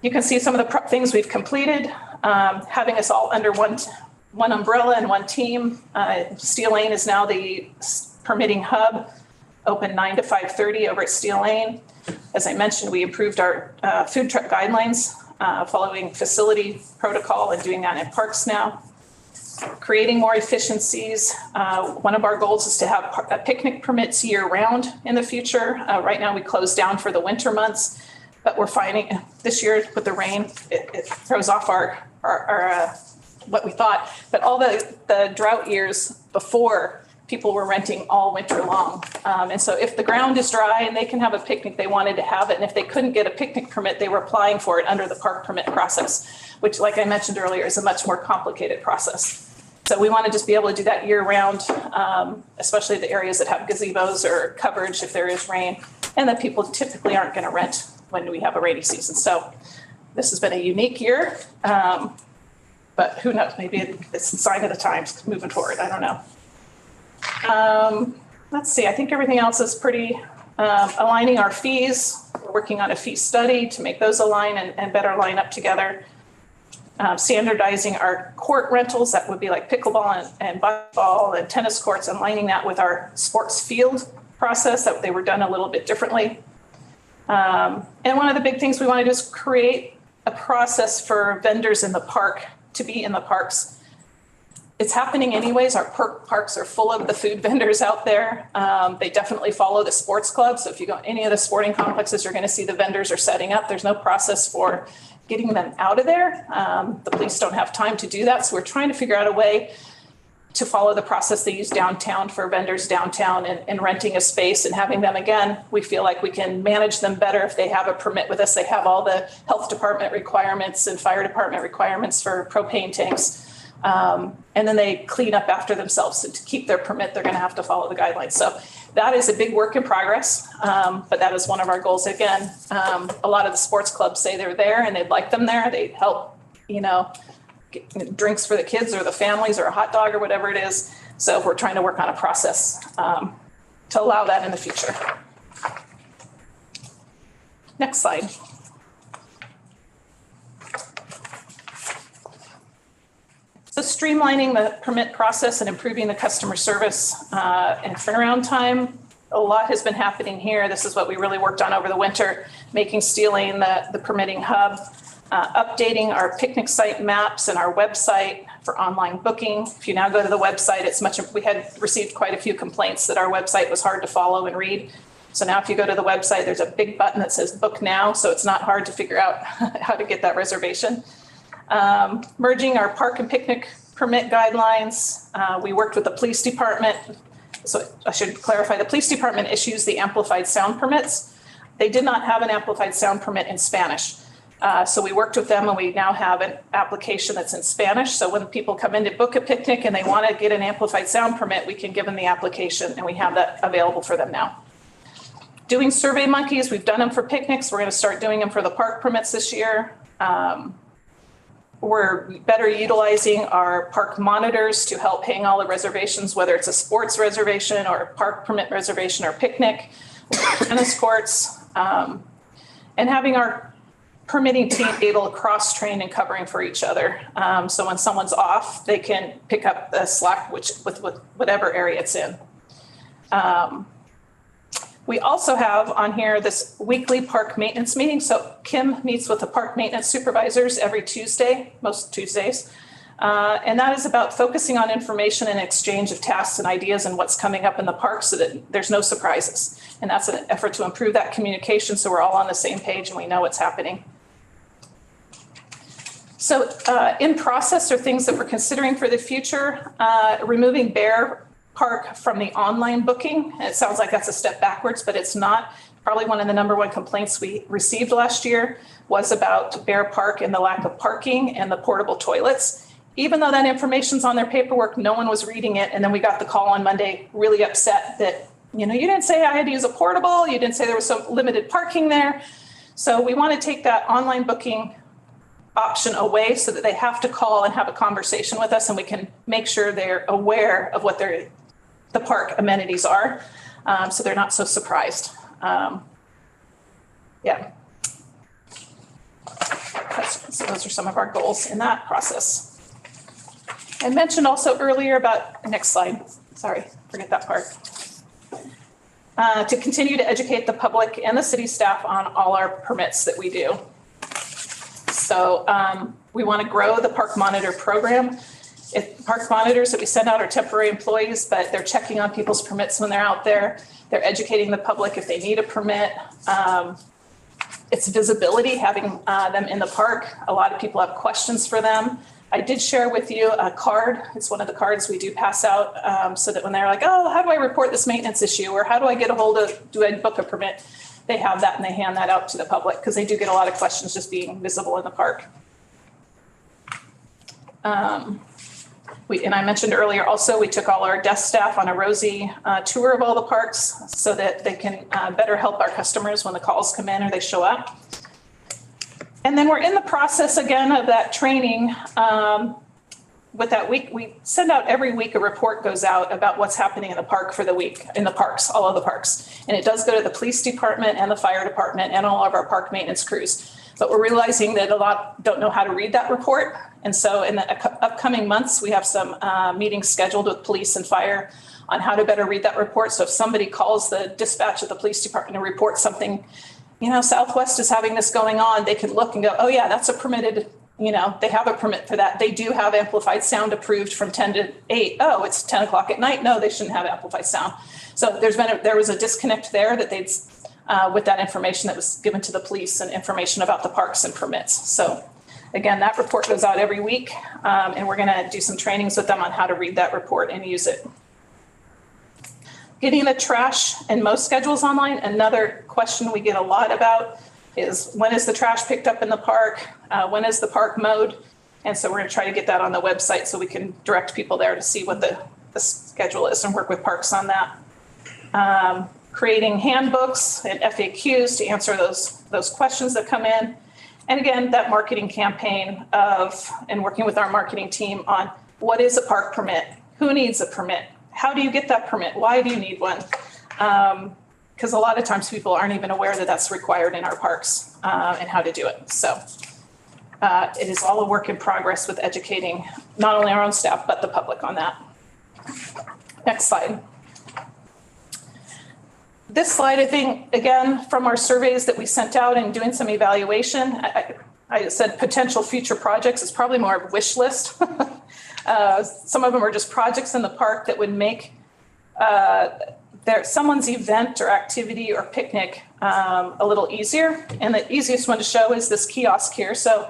You can see some of the things we've completed, having us all under one umbrella and one team. Steel Lane is now the permitting hub, open 9 to 5:30 over at Steel Lane. As I mentioned, we improved our food truck guidelines following facility protocol and doing that in parks now. Creating more efficiencies. One of our goals is to have picnic permits year round in the future. Right now we close down for the winter months, but we're finding this year with the rain, it throws off our what we thought. But all the drought years before, people were renting all winter long. And so if the ground is dry and they can have a picnic, they wanted to have it. And if they couldn't get a picnic permit, they were applying for it under the park permit process, which, like I mentioned earlier, is a much more complicated process. So we want to just be able to do that year round, especially the areas that have gazebos or coverage if there is rain, and that people typically aren't going to rent when we have a rainy season. So this has been a unique year, but who knows, maybe it's a sign of the times moving forward. I don't know. Let's see, I think everything else is pretty aligning our fees. We're working on a fee study to make those align and better line up together. Standardizing our court rentals, that would be like pickleball and volleyball and tennis courts, and lining that with our sports field process, that they were done a little bit differently. And one of the big things we want to do is create a process for vendors in the park to be in the parks. It's happening anyways. Our parks are full of the food vendors out there. They definitely follow the sports club. So if you go to any of the sporting complexes, you're going to see the vendors are setting up. There's no process for getting them out of there. The police don't have time to do that. So we're trying to figure out a way to follow the process they use downtown for vendors downtown, and renting a space and having them, again, we feel like we can manage them better if they have a permit with us. They have all the health department requirements and fire department requirements for propane tanks. And then they clean up after themselves. So to keep their permit, they're going to have to follow the guidelines. So that is a big work in progress. But that is one of our goals. Again, a lot of the sports clubs say they're there and they'd like them there. They help, get drinks for the kids or the families or a hot dog or whatever it is. So we're trying to work on a process to allow that in the future. Next slide. So streamlining the permit process and improving the customer service and turnaround time. A lot has been happening here. This is what we really worked on over the winter, making Steel Lane the permitting hub, updating our picnic site maps and our website for online booking. If you now go to the website, we had received quite a few complaints that our website was hard to follow and read. So now if you go to the website, there's a big button that says book now. So it's not hard to figure out how to get that reservation. Merging our park and picnic permit guidelines. We worked with the police department. So I should clarify, the police department issues the amplified sound permits. They did not have an amplified sound permit in Spanish. So we worked with them, and we now have an application that's in Spanish. So when people come in to book a picnic and they want to get an amplified sound permit, we can give them the application, and we have that available for them now. Doing survey monkeys, we've done them for picnics. We're going to start doing them for the park permits this year. We're better utilizing our park monitors to help hang all the reservations, whether it's a sports reservation or a park permit reservation or picnic, tennis courts, and having our permitting team be able to cross-train and covering for each other. So when someone's off, they can pick up the slack with whatever area it's in. We also have on here this weekly park maintenance meeting. So Kim meets with the park maintenance supervisors every Tuesday, most Tuesdays. And that is about focusing on information and exchange of tasks and ideas and what's coming up in the park so that there's no surprises. And that's an effort to improve that communication so we're all on the same page and we know what's happening. So in process are things that we're considering for the future, removing Bear Park from the online booking. It sounds like that's a step backwards, but it's not. Probably one of the number one complaints we received last year was about Bear Park and the lack of parking and the portable toilets. Even though that information's on their paperwork, no one was reading it. And then we got the call on Monday, really upset that you didn't say I had to use a portable. You didn't say there was some limited parking there. So we want to take that online booking option away so that they have to call and have a conversation with us, and we can make sure they're aware of what the park amenities are, so they're not so surprised. Yeah. So those are some of our goals in that process. I mentioned also earlier about, next slide, sorry, forget that part. To continue to educate the public and the city staff on all our permits that we do. So we want to grow the park monitor program. If park monitors that we send out are temporary employees, but they're checking on people's permits when they're out there. They're educating the public if they need a permit. It's visibility, having them in the park. A lot of people have questions for them. I did share with you a card. It's one of the cards we do pass out so that when they're like, oh, how do I report this maintenance issue? Or how do I get a hold of, do I book a permit? They have that and they hand that out to the public because they do get a lot of questions just being visible in the park. And I mentioned earlier also, we took all our desk staff on a Rosie tour of all the parks so that they can better help our customers when the calls come in or they show up. And then we're in the process again of that training. With that week, we send out every week a report goes out about what's happening in the park for the week, in the parks, all of the parks. And it does go to the police department and the fire department and all of our park maintenance crews. But we're realizing that a lot don't know how to read that report. And so in the upcoming months, we have some meetings scheduled with police and fire on how to better read that report. So if somebody calls the dispatch of the police department and reports something, Southwest is having this going on, they can look and go, oh yeah, that's a permitted, they have a permit for that. They do have amplified sound approved from 10 to 8. Oh, it's 10 o'clock at night. No, they shouldn't have amplified sound. So there was a disconnect there that they'd, with that information that was given to the police and information about the parks and permits. So again, that report goes out every week, and we're going to do some trainings with them on how to read that report and use it. Getting the trash and mow schedules online. Another question we get a lot about is when is the trash picked up in the park? When is the park mowed? And so we're going to try to get that on the website so we can direct people there to see what the schedule is and work with parks on that. Creating handbooks and FAQs to answer those questions that come in. And again, that marketing campaign and working with our marketing team on what is a park permit? Who needs a permit? How do you get that permit? Why do you need one? Because a lot of times people aren't even aware that that's required in our parks and how to do it. So it is all a work in progress with educating not only our own staff, but the public on that. Next slide. This slide, I think, again, from our surveys that we sent out and doing some evaluation, I said potential future projects is probably more of a wish list. Some of them are just projects in the park that would make someone's event or activity or picnic a little easier. And the easiest one to show is this kiosk here. So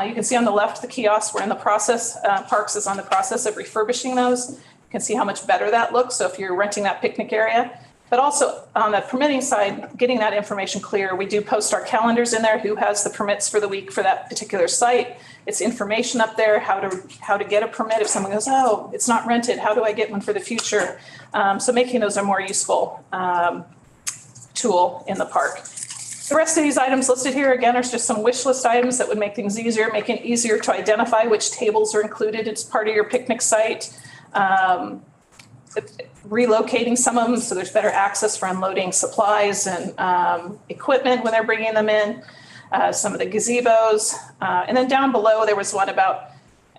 you can see on the left, the kiosks, we're in the process, Parks is on the process of refurbishing those. You can see how much better that looks. So if you're renting that picnic area, but also on the permitting side, getting that information clear. We do post our calendars in there, who has the permits for the week for that particular site. It's information up there, how to get a permit. If someone goes, oh, it's not rented, how do I get one for the future? So making those a more useful tool in the park. The rest of these items listed here, again, are just some wish list items that would make things easier, making it easier to identify which tables are included as part of your picnic site. Relocating some of them so there's better access for unloading supplies and equipment when they're bringing them in, some of the gazebos. And then down below, there was one about,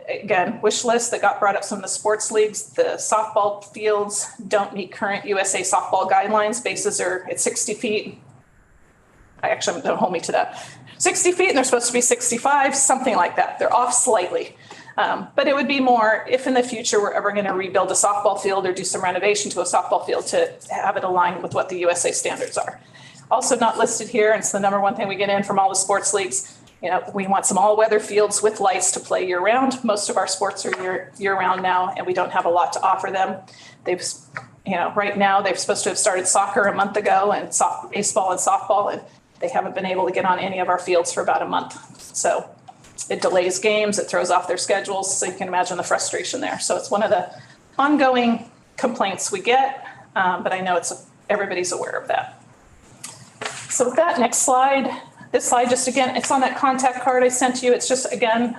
again, wish list that got brought up, some of the sports leagues. The softball fields don't meet current USA softball guidelines. Bases are at 60 feet. Actually, don't hold me to that. 60 feet and they're supposed to be 65, something like that. They're off slightly. But it would be more if in the future we're ever going to rebuild a softball field or do some renovation to a softball field to have it align with what the USA standards are. Also not listed here, and it's the number one thing we get in from all the sports leagues. We want some all-weather fields with lights to play year-round. Most of our sports are year-round now, and we don't have a lot to offer them. Right now they're supposed to have started soccer a month ago and baseball and softball, and they haven't been able to get on any of our fields for about a month. So it delays games, it throws off their schedules, so you can imagine the frustration there. So it's one of the ongoing complaints we get, but I know it's everybody's aware of that. So with that, next slide. This slide, just again, it's on that contact card I sent you. It's just, again,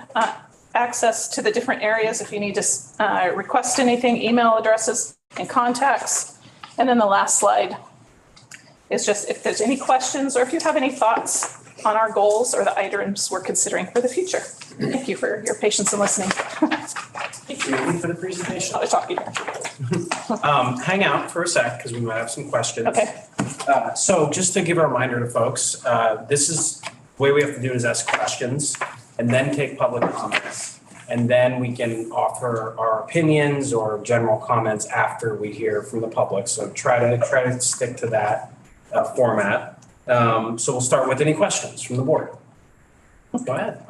access to the different areas if you need to request anything, email addresses and contacts. And then the last slide is just if there's any questions or if you have any thoughts on our goals or the items we're considering for the future. Thank you for your patience in listening. Thank you, Amy, for the presentation. I was talking. Hang out for a sec because we might have some questions. Okay. So just to give a reminder to folks, this is, the way we have to do is ask questions and then take public comments. And then we can offer our opinions or general comments after we hear from the public. So try to stick to that format. So we'll start with any questions from the board. Go ahead.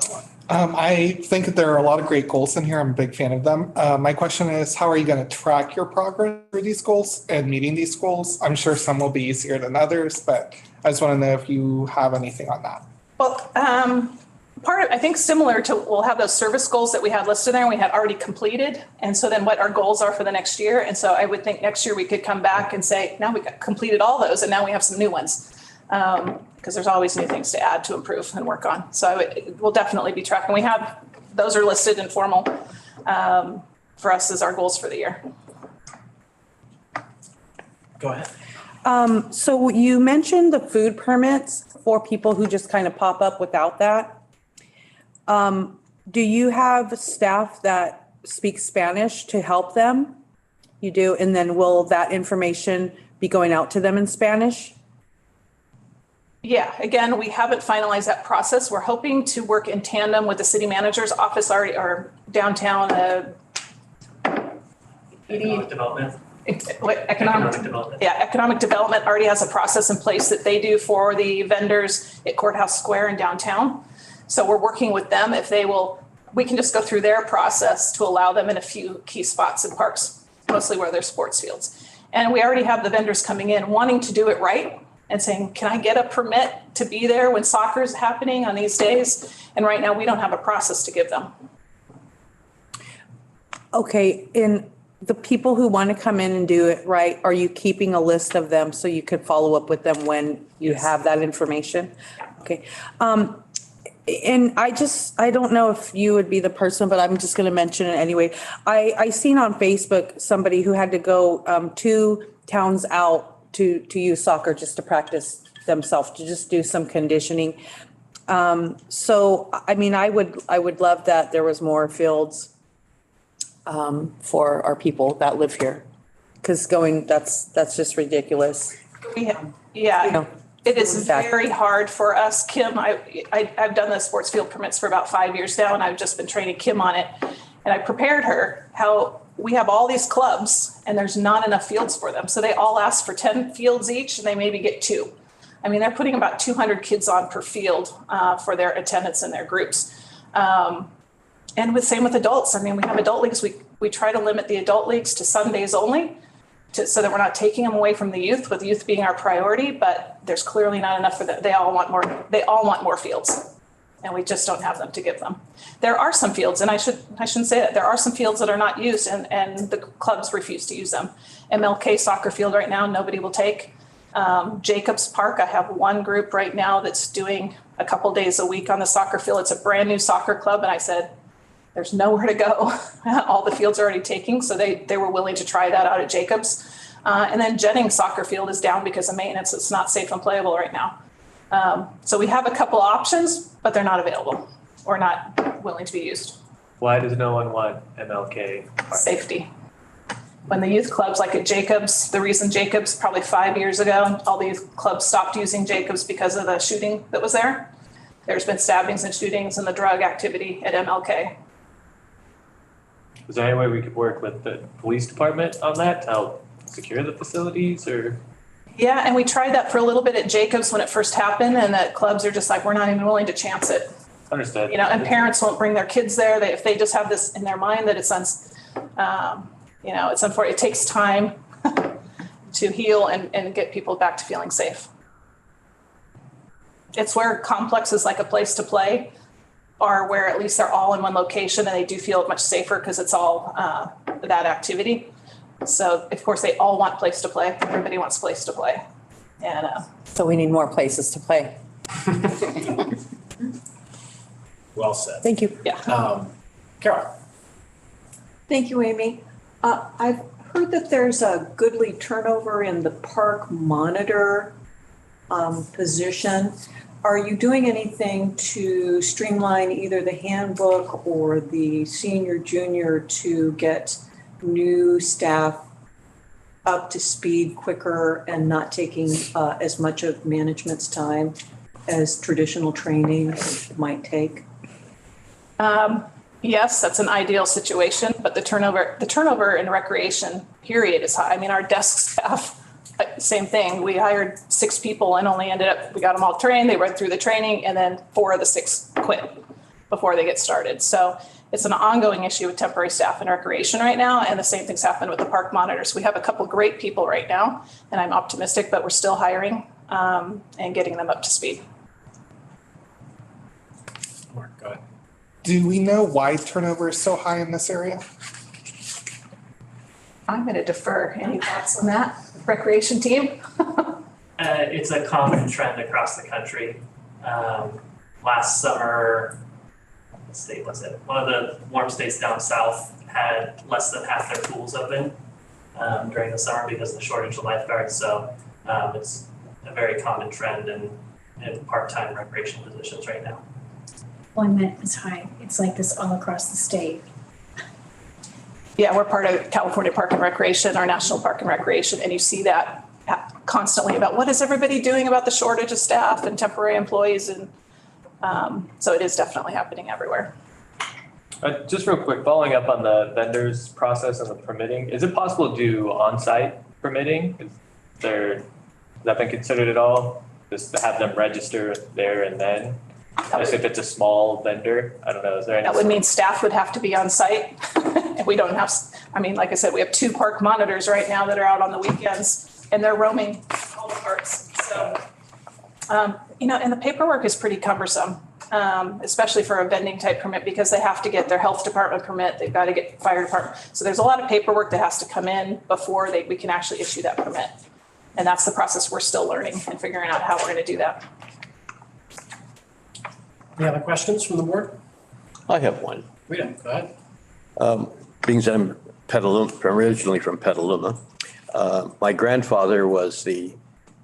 I think that there are a lot of great goals in here. I'm a big fan of them. My question is, how are you going to track your progress through these goals and meeting these goals? I'm sure some will be easier than others, but I just want to know if you have anything on that. Well, I think similar to, we'll have those service goals that we had listed there and we had already completed. And so then what our goals are for the next year. And so I would think next year we could come back and say, now we got completed all those and now we have some new ones. Because there's always new things to add, to improve and work on. So we'll definitely be tracking. We have, those are listed in formal for us as our goals for the year. Go ahead. So you mentioned the food permits for people who just kind of pop up without that. Do you have staff that speak Spanish to help them? You do, and then will that information be going out to them in Spanish? Yeah, again, we haven't finalized that process. We're hoping to work in tandem with the city manager's office already, or downtown. Economic development. Economic development. Yeah, economic development already has a process in place that they do for the vendors at Courthouse Square and downtown. So we're working with them. If they will, we can just go through their process to allow them in a few key spots in parks, mostly where there's sports fields. And we already have the vendors coming in wanting to do it right and saying, can I get a permit to be there when soccer is happening on these days? And right now we don't have a process to give them. Okay, and the people who want to come in and do it right, are you keeping a list of them so you could follow up with them when you have that information? Okay. And I don't know if you would be the person, but I'm just going to mention it anyway. I seen on Facebook somebody who had to go 2 towns out to use soccer just to practice themselves, to just do some conditioning. So, I mean, I would love that there was more fields for our people that live here. Because that's just ridiculous. Yeah. You know, It is very hard for us, Kim. I've done the sports field permits for about 5 years now, and I've just been training Kim on it. And I prepared her how we have all these clubs and there's not enough fields for them. So they all ask for 10 fields each and they maybe get 2. I mean, they're putting about 200 kids on per field for their attendance in their groups. And same with adults. I mean, we have adult leagues. We try to limit the adult leagues to Sundays only, so that we're not taking them away from the youth, with youth being our priority, but there's clearly not enough for that. They all want more fields, and we just don't have them to give them. There are some fields, and I shouldn't say that. There are some fields that are not used, and the clubs refuse to use them. MLK soccer field right now, nobody will take. Jacobs Park, I have one group right now that's doing a couple days a week on the soccer field. It's a brand new soccer club, and I said, there's nowhere to go. All the fields are already taking, so they were willing to try that out at Jacobs. And then Jennings soccer field is down because of maintenance. It's not safe and playable right now. So we have a couple options, but they're not available or not willing to be used. Why does no one want MLK? Safety. When the youth clubs, like at Jacobs, the reason Jacobs probably 5 years ago, all the youth clubs stopped using Jacobs because of the shooting that was there. There's been stabbings and shootings and the drug activity at MLK. Is there any way we could work with the police department on that to help secure the facilities, or? Yeah, and we tried that for a little bit at Jacobs when it first happened, and the clubs are just like, we're not even willing to chance it. Understood. You know, and parents won't bring their kids there. If they just have this in their mind that it's it's unfortunate. It takes time to heal and get people back to feeling safe. It's where complexes like a place to play are, where at least they're all in one location and they do feel much safer because it's all that activity. So of course, they all want place to play. Everybody wants place to play. And So we need more places to play. Well said. Thank you. Carol? Thank you, Amy. I've heard that there's a goodly turnover in the park monitor position. Are you doing anything to streamline either the handbook or the senior, junior to get new staff up to speed quicker and not taking as much of management's time as traditional training might take? yes, that's an ideal situation, but the turnover in recreation period is high. I mean, our desk staff, same thing. We hired 6 people and only we got them all trained. They went through the training and then 4 of the 6 quit before they get started. So it's an ongoing issue with temporary staff in recreation right now. And the same thing's happened with the park monitors. We have a couple great people right now and I'm optimistic, but we're still hiring and getting them up to speed. Mark, go ahead. Do we know why turnover is so high in this area? I'm going to defer. Any thoughts on that? Recreation team? It's a common trend across the country. Last summer, what state was it? One of the warm states down south had less than half their pools open during the summer because of the shortage of lifeguards. So it's a very common trend in part-time recreation positions right now. Employment is high. It's like this all across the state. Yeah, we're part of California Park and Recreation, our National Park and Recreation, and you see that constantly about what is everybody doing about the shortage of staff and temporary employees. And so it is definitely happening everywhere. Just real quick, following up on the vendors process and the permitting, is it possible to do on-site permitting? Has that been considered at all? Just to have them register there and then? As if it's a small vendor, I don't know, is there any? That would mean staff would have to be on site. And we don't have, I mean, like I said, we have 2 park monitors right now that are out on the weekends and they're roaming all the parks. So, and the paperwork is pretty cumbersome, especially for a vending type permit because they have to get their health department permit. They've got to get fire department. So there's a lot of paperwork that has to come in before we can actually issue that permit. And that's the process we're still learning and figuring out how we're going to do that. Any other questions from the board? I have one. Rita, go ahead. Being that I'm originally from Petaluma, my grandfather was the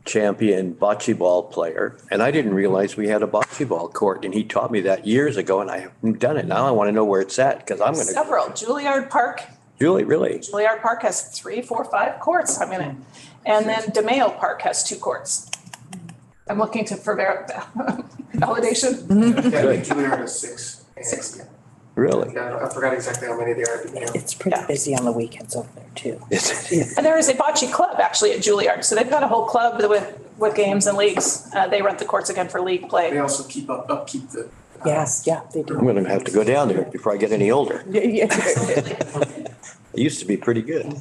champion bocce ball player, and I didn't realize we had a bocce ball court, and he taught me that years ago, and I haven't done it. Now I want to know where it's at because I'm going to. Several. Juilliard Park. Really? Juilliard Park has 3, 4, 5 courts. I mean, and then DeMayo Park has 2 courts. I'm looking for validation. Juilliard is 6. 6. Really? Yeah, I forgot exactly how many there are. It's pretty busy on the weekends over there too. And there is a bocce club actually at Juilliard. So they've got a whole club with games and leagues. They rent the courts again for league play. They also upkeep the. Yes, yeah, they do. I'm going to have to go down there before I get any older. Yeah. It used to be pretty good.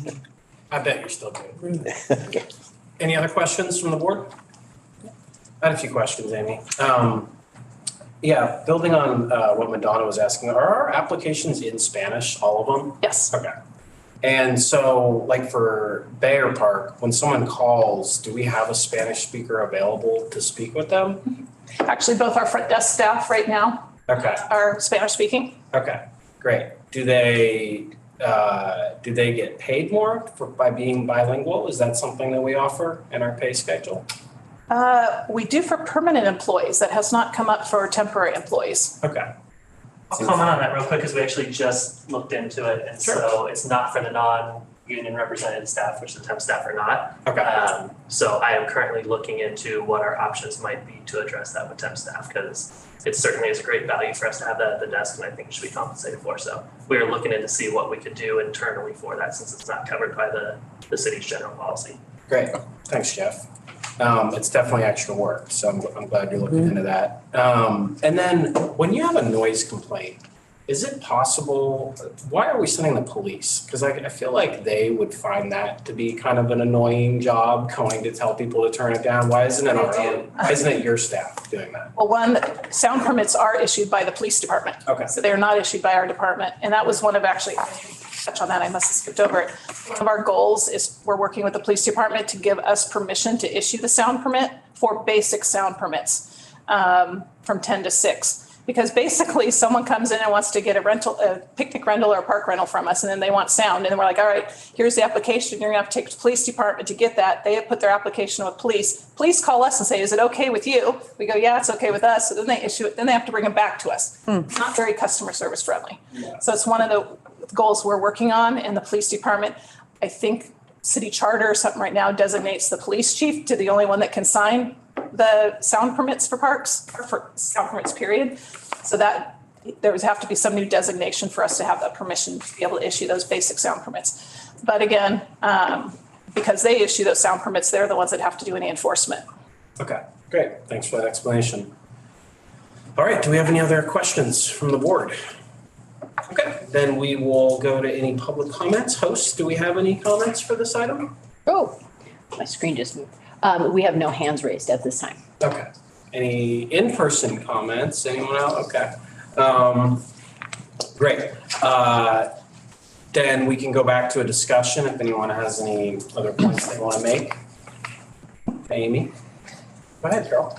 I bet you're still good. Any other questions from the board? I had a few questions, Amy. Yeah, building on what Madonna was asking, are our applications in Spanish, all of them? Yes. Okay. And so like for Bayer Park, when someone calls, do we have a Spanish speaker available to speak with them? Actually, both our front desk staff right now are Spanish speaking. Okay, great. Do they get paid more by being bilingual? Is that something that we offer in our pay schedule? We do for permanent employees. That has not come up for temporary employees. Okay. I'll comment on that real quick because we actually just looked into it. And so it's not for the non-union represented staff, which the temp staff are not. Okay. So I am currently looking into what our options might be to address that with temp staff because it certainly is a great value for us to have that at the desk and I think it should be compensated for. So we are looking in to see what we could do internally for that since it's not covered by the city's general policy. Great. Thanks, Jeff. It's definitely extra work, so I'm glad you're looking into that. And then when you have a noise complaint, is it possible, why are we sending the police? Because I feel like they would find that to be kind of an annoying job, going to tell people to turn it down. Why isn't it why isn't it your staff doing that? Well, sound permits are issued by the police department. Okay. So they are not issued by our department. And that was one of actually, touch on that, I must have skipped over it. One of our goals is we're working with the police department to give us permission to issue the sound permit for basic sound permits from 10 to 6. Because basically someone comes in and wants to get a picnic rental or a park rental from us, and then they want sound. And then we're like, all right, here's the application. You're gonna have to take it to the police department to get that. They have put their application with police. Police call us and say, is it okay with you? We go, yeah, it's okay with us. So then they issue it. Then they have to bring it back to us. Not very customer service friendly. So it's one of the goals we're working on in the police department. I think city charter or something right now designates the police chief to the only one that can sign the sound permits for parks, or for sound permits, period. So that there would have to be some new designation for us to have that permission to be able to issue those basic sound permits. But again, because they issue those sound permits, they're the ones that have to do any enforcement. Okay, great. Thanks for that explanation. All right, do we have any other questions from the board? Okay, then we will go to any public comments. Host, do we have any comments for this item? Oh, my screen just moved. We have no hands raised at this time. Okay. Any in-person comments? Anyone else? Okay. Great. Then we can go back to a discussion if anyone has any other points they want to make. Amy? Go ahead, Carol.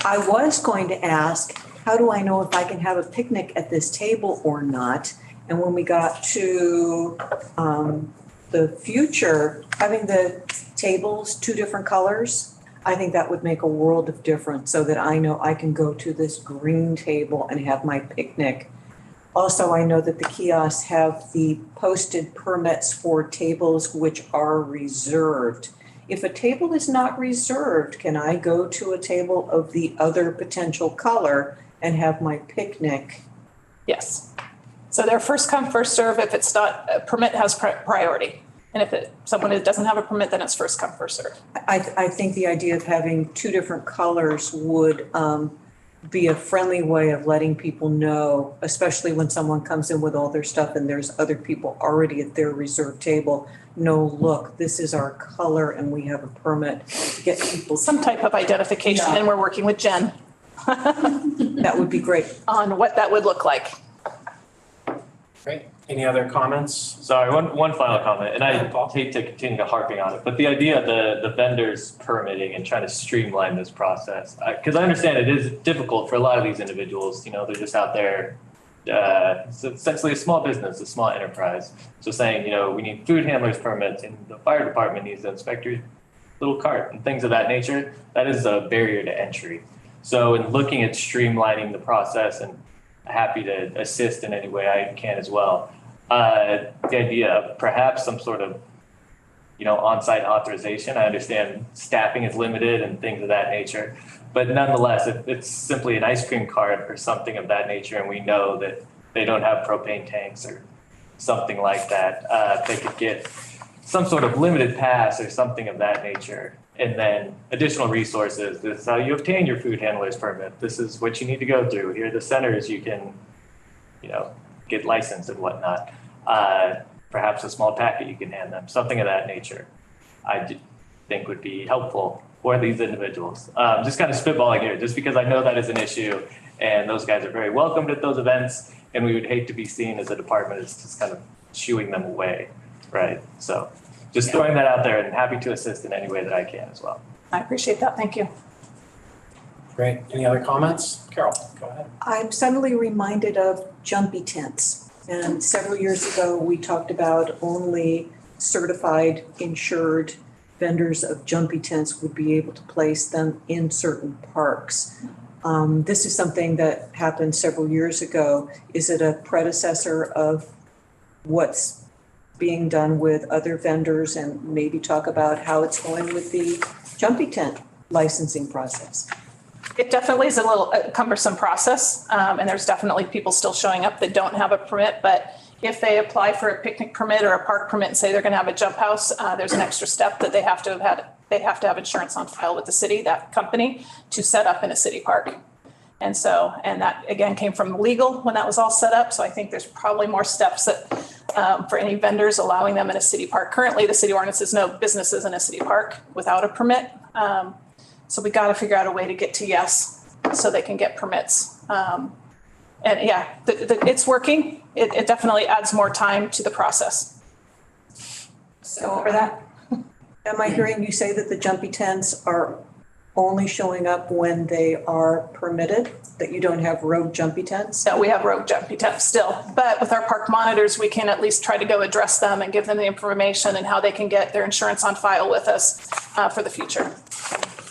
I was going to ask, how do I know if I can have a picnic at this table or not? And when we got to the future, having the tables 2 different colors, I think that would make a world of difference so that I know I can go to this green table and have my picnic. Also, I know that the kiosks have the posted permits for tables which are reserved. If a table is not reserved, can I go to a table of the other potential color and have my picnic? Yes. So they're first come, first serve. If it's not, a permit has priority. And if someone who doesn't have a permit, then it's first come, first serve. I think the idea of having 2 different colors would be a friendly way of letting people know, especially when someone comes in with all their stuff and there's other people already at their reserved table. No, look, this is our color and we have a permit to get people. Some type of identification, and we're working with Jen. That would be great. On what that would look like. Great. Any other comments? Sorry, one final comment, and I hate to continue harping on it, but the idea of the vendors permitting and trying to streamline this process, because I understand it is difficult for a lot of these individuals, they're just out there, it's essentially a small business, a small enterprise. So saying, we need food handlers permits and the fire department needs to inspect your little cart and things of that nature, that is a barrier to entry. So in looking at streamlining the process, and happy to assist in any way I can as well. The idea of perhaps some sort of, on-site authorization. I understand staffing is limited and things of that nature, but nonetheless, if it's simply an ice cream cart or something of that nature, and we know that they don't have propane tanks or something like that, they could get some sort of limited pass or something of that nature. And then additional resources. This is how you obtain your food handler's permit. This is what you need to go through. Here are the centers you can, get licensed and whatnot. Perhaps a small packet you can hand them, something of that nature. I think would be helpful for these individuals. Just kind of spitballing here, just because I know that is an issue, and those guys are very welcomed at those events, and we would hate to be seen as a department as just kind of shooing them away, right? So. Just throwing that out there, and happy to assist in any way that I can as well. I appreciate that. Thank you. Great. Any other comments? Carol, go ahead. I'm suddenly reminded of jumpy tents. And several years ago, we talked about only certified, insured vendors of jumpy tents would be able to place them in certain parks. This is something that happened several years ago. Is it a predecessor of what's being done with other vendors, and maybe talk about how it's going with the jumpy tent licensing process? It definitely is a little cumbersome process, and there's definitely people still showing up that don't have a permit, but if they apply for a picnic permit or a park permit and say they're gonna have a jump house, there's an extra step that they have to have insurance on file with the city, that company, to set up in a city park. And that again came from legal when that was all set up. So I think there's probably more steps that for any vendors allowing them in a city park. Currently, the city ordinance is no businesses in a city park without a permit. So we got to figure out a way to get to yes, so they can get permits. And yeah, it's working. It definitely adds more time to the process. Go over that. Am I hearing you say that the jumpy tents are only showing up when they are permitted, that you don't have rogue jumpy tents? So we have rogue jumpy tents still, but with our park monitors, we can at least try to go address them and give them the information and how they can get their insurance on file with us for the future.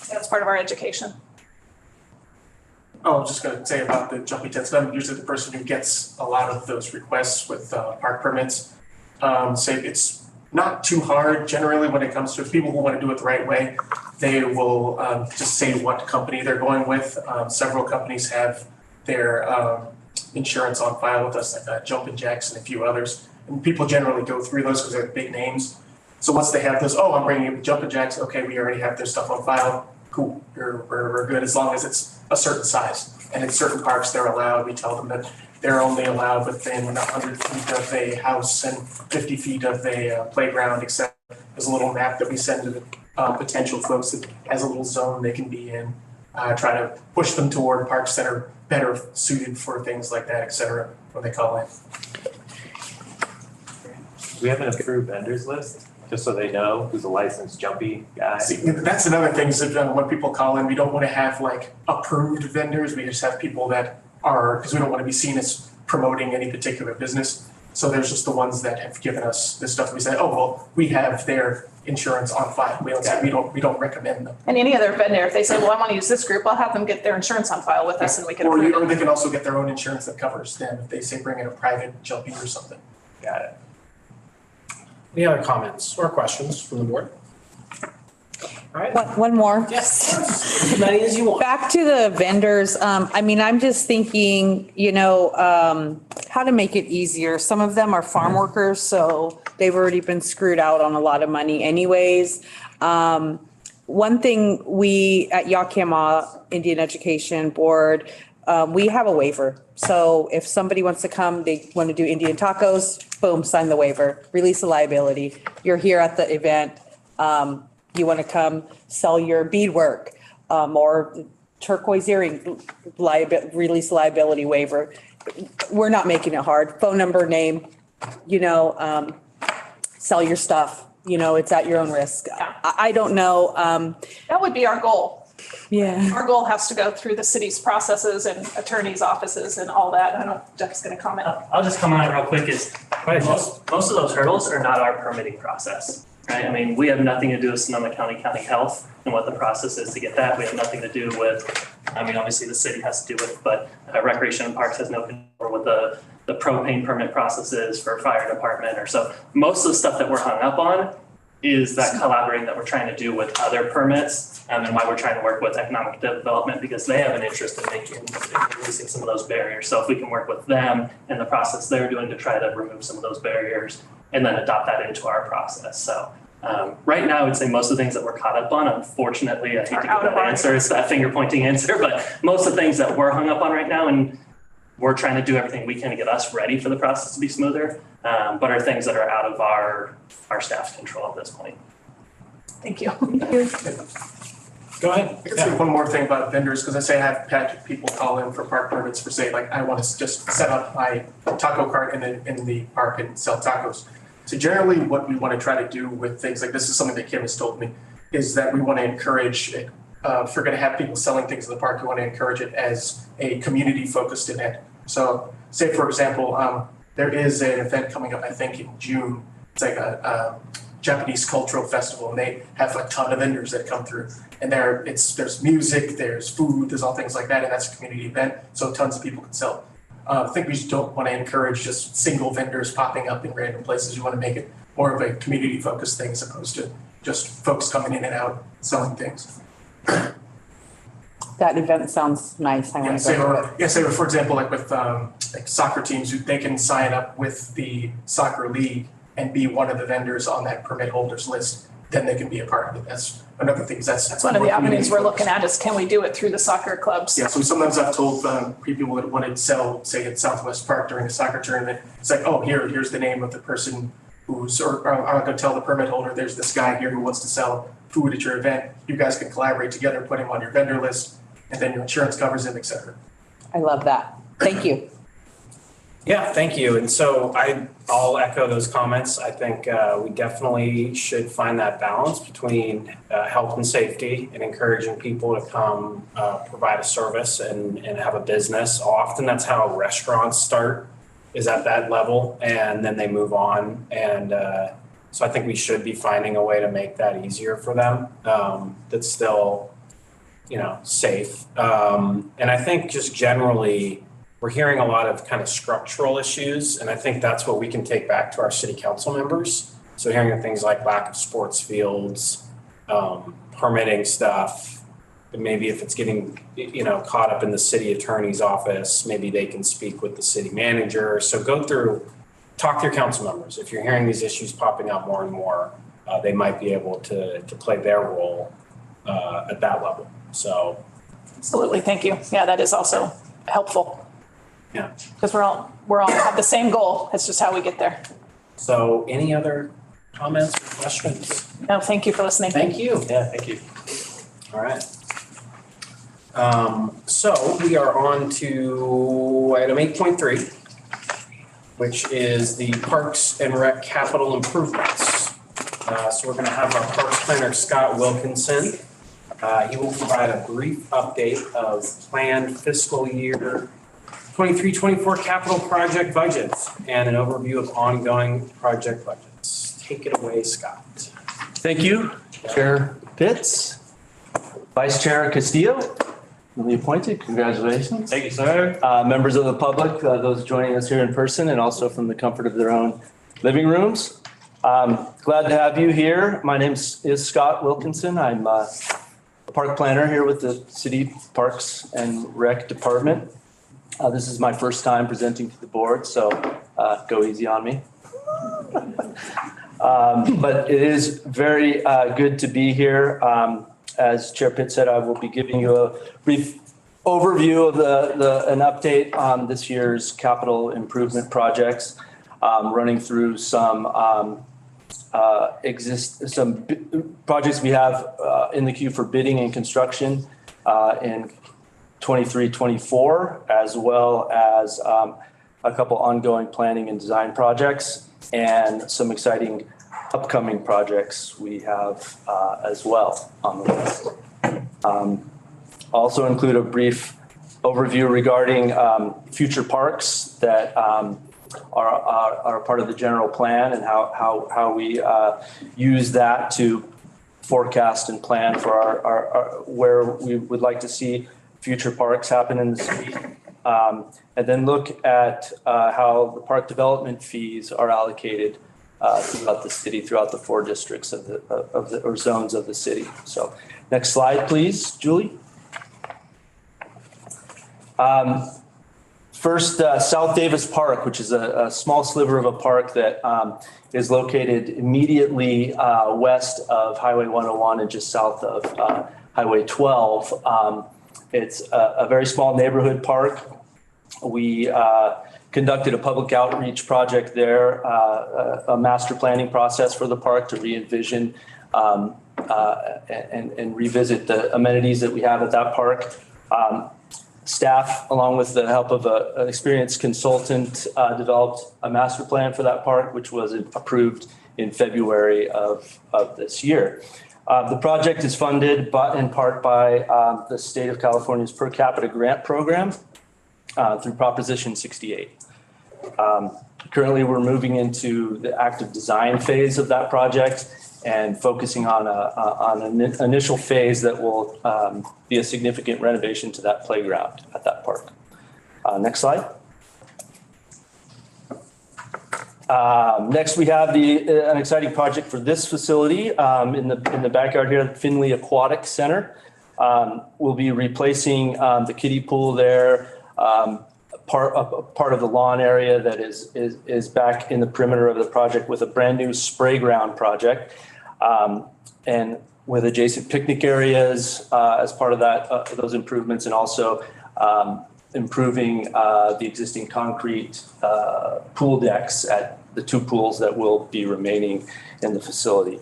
That's part of our education. Oh, I was just gonna say about the jumpy tents, I'm usually the person who gets a lot of those requests with park permits. Say it's not too hard generally when it comes to people who want to do it the right way. They will just say what company they're going with. Several companies have their insurance on file with us, like Jumpin' Jacks and a few others. And people generally go through those because they're big names. So once they have those, oh, I'm bringing you Jumpin' Jacks. Okay, we already have their stuff on file. Cool, we're good as long as it's a certain size. And in certain parks, they're allowed. We tell them that they're only allowed within 100 feet of a house and 50 feet of a playground, except there's a little map that we send to the potential folks that has a little zone they can be in. Try to push them toward parks that are better suited for things like that, et cetera, when they call in. We have an approved vendors list, just so they know who's a licensed jumpy guy. See, that's another thing is that when people call in, we don't want to have like approved vendors. We just have people that are, because we don't want to be seen as promoting any particular business. So there's just the ones that have given us this stuff. We say, oh, well, we have their insurance on file. We don't say, we don't recommend them. And any other vendor, if they say, well, I want to use this group, I'll have them get their insurance on file with us and we can approve Or it. they can also get their own insurance that covers them if they say bring in a private jumpy or something. Got it. Any other comments or questions from the board? All right. One more. Yes, as many as you want. Back to the vendors, I mean, I'm just thinking, how to make it easier. Some of them are farm workers, so they've already been screwed out on a lot of money anyways. One thing we at Yakima Indian Education Board, we have a waiver. So if somebody wants to come, they want to do Indian tacos, boom, sign the waiver, release the liability. You're here at the event. You want to come sell your beadwork or turquoise earring, release liability waiver. We're not making it hard. Phone number, name, sell your stuff. It's at your own risk. I don't know. That would be our goal. Yeah. Our goal has to go through the city's processes and attorneys' offices and all that. I don't know if Jeff's going to comment. I'll just comment on it real quick is most of those hurdles are not our permitting process, right? I mean, we have nothing to do with Sonoma County Health and what the process is to get that. We have nothing to do with, obviously the city has to do with, but Recreation and Parks has no control with the propane permit processes for fire department or so. Most of the stuff that we're hung up on is that collaborating that we're trying to do with other permits and why we're trying to work with economic development because they have an interest in releasing some of those barriers. So if we can work with them and the process they're doing to try to remove some of those barriers and then adopt that into our process. So right now, I would say most of the things that we're caught up on, unfortunately, I hate to give that answer, it's that finger pointing answer, but most of the things that we're hung up on right now and we're trying to do everything we can to get us ready for the process to be smoother, but are things that are out of our staff's control at this point. Thank you. Go ahead. I can say one more thing about vendors, because I say I've had people call in for park permits for say, like, I want to just set up my taco cart in the park and sell tacos. So generally what we want to try to do with things like this is something that Kim has told me, is that we want to encourage it. If we're going to have people selling things in the park, we want to encourage it as a community-focused event. So say, for example, there is an event coming up, I think, in June. It's like a Japanese cultural festival, and they have a ton of vendors that come through. And there's music, there's food, there's all things like that, and that's a community event, so tons of people can sell. I think we just don't want to encourage just single vendors popping up in random places. You want to make it more of a community-focused thing as opposed to just folks coming in and out selling things. That event sounds nice. I want to go to it. Say for example, like with like soccer teams, they can sign up with the soccer league and be one of the vendors on that permit holders list. Then they can be a part of it. That's another thing. That's one of the avenues we're looking at is can we do it through the soccer clubs? Yeah, so sometimes I've told people that want to sell, say at Southwest Park during a soccer tournament, it's like, oh, here's the name of the person who's, or I'm going to tell the permit holder, there's this guy here who wants to sell food at your event. You guys can collaborate together, put him on your vendor list, and then your insurance covers him, et cetera. I love that. Thank you. Yeah, thank you. And so I'll echo those comments. I think we definitely should find that balance between health and safety and encouraging people to come provide a service and have a business. Often that's how restaurants start, is at that level, and then they move on. And so I think we should be finding a way to make that easier for them, that's still, safe. And I think just generally, we're hearing a lot of kind of structural issues, and I think that's what we can take back to our city council members. So hearing things like lack of sports fields, permitting stuff, and maybe if it's getting, caught up in the city attorney's office, maybe they can speak with the city manager. So talk to your council members. If you're hearing these issues popping up more and more, they might be able to play their role at that level. So. Absolutely, thank you. Yeah, that is also helpful. Yeah. Because we're all have the same goal. It's just how we get there. So any other comments or questions? No, thank you for listening. Thank you. Yeah, thank you. All right. So we are on to item 8.3, which is the Parks and Rec capital improvements. So we're going to have our Parks Planner, Scott Wilkinson. He will provide a brief update of planned fiscal year 23-24 capital project budgets and an overview of ongoing project budgets. Take it away, Scott. Thank you, Chair Pitts. Vice Chair Castillo, newly appointed. Congratulations. Thank you, sir. Members of the public, those joining us here in person and also from the comfort of their own living rooms. Glad to have you here. My name is Scott Wilkinson. I'm a park planner here with the City Parks and Rec Department. This is my first time presenting to the board, so go easy on me. But it is very good to be here. As Chair Pitt said, I will be giving you a brief overview of an update on this year's capital improvement projects, running through some projects we have in the queue for bidding and construction in 23-24, as well as a couple ongoing planning and design projects and some exciting upcoming projects we have as well on the list. Also include a brief overview regarding future parks that are part of the general plan and how we use that to forecast and plan for our where we would like to see future parks happen in the city. And then look at how the park development fees are allocated throughout the city, throughout the 4 districts or zones of the city. So next slide, please, Julie. First, South Davis Park, which is a small sliver of a park that is located immediately west of Highway 101 and just south of Highway 12. It's a very small neighborhood park. We conducted a public outreach project there, a master planning process for the park to re-envision and revisit the amenities that we have at that park. Staff, along with the help of an experienced consultant, developed a master plan for that park, which was approved in February of this year. The project is funded in part by the state of California's per capita grant program through Proposition 68. Currently, we're moving into the active design phase of that project and focusing on an initial phase that will be a significant renovation to that playground at that park. Next slide. Next, we have an exciting project for this facility in the backyard here, the Finley Aquatic Center. We'll be replacing the kiddie pool there, part of the lawn area that is back in the perimeter of the project with a brand new spray ground project, and with adjacent picnic areas as part of those improvements, and also improving the existing concrete pool decks at the 2 pools that will be remaining in the facility.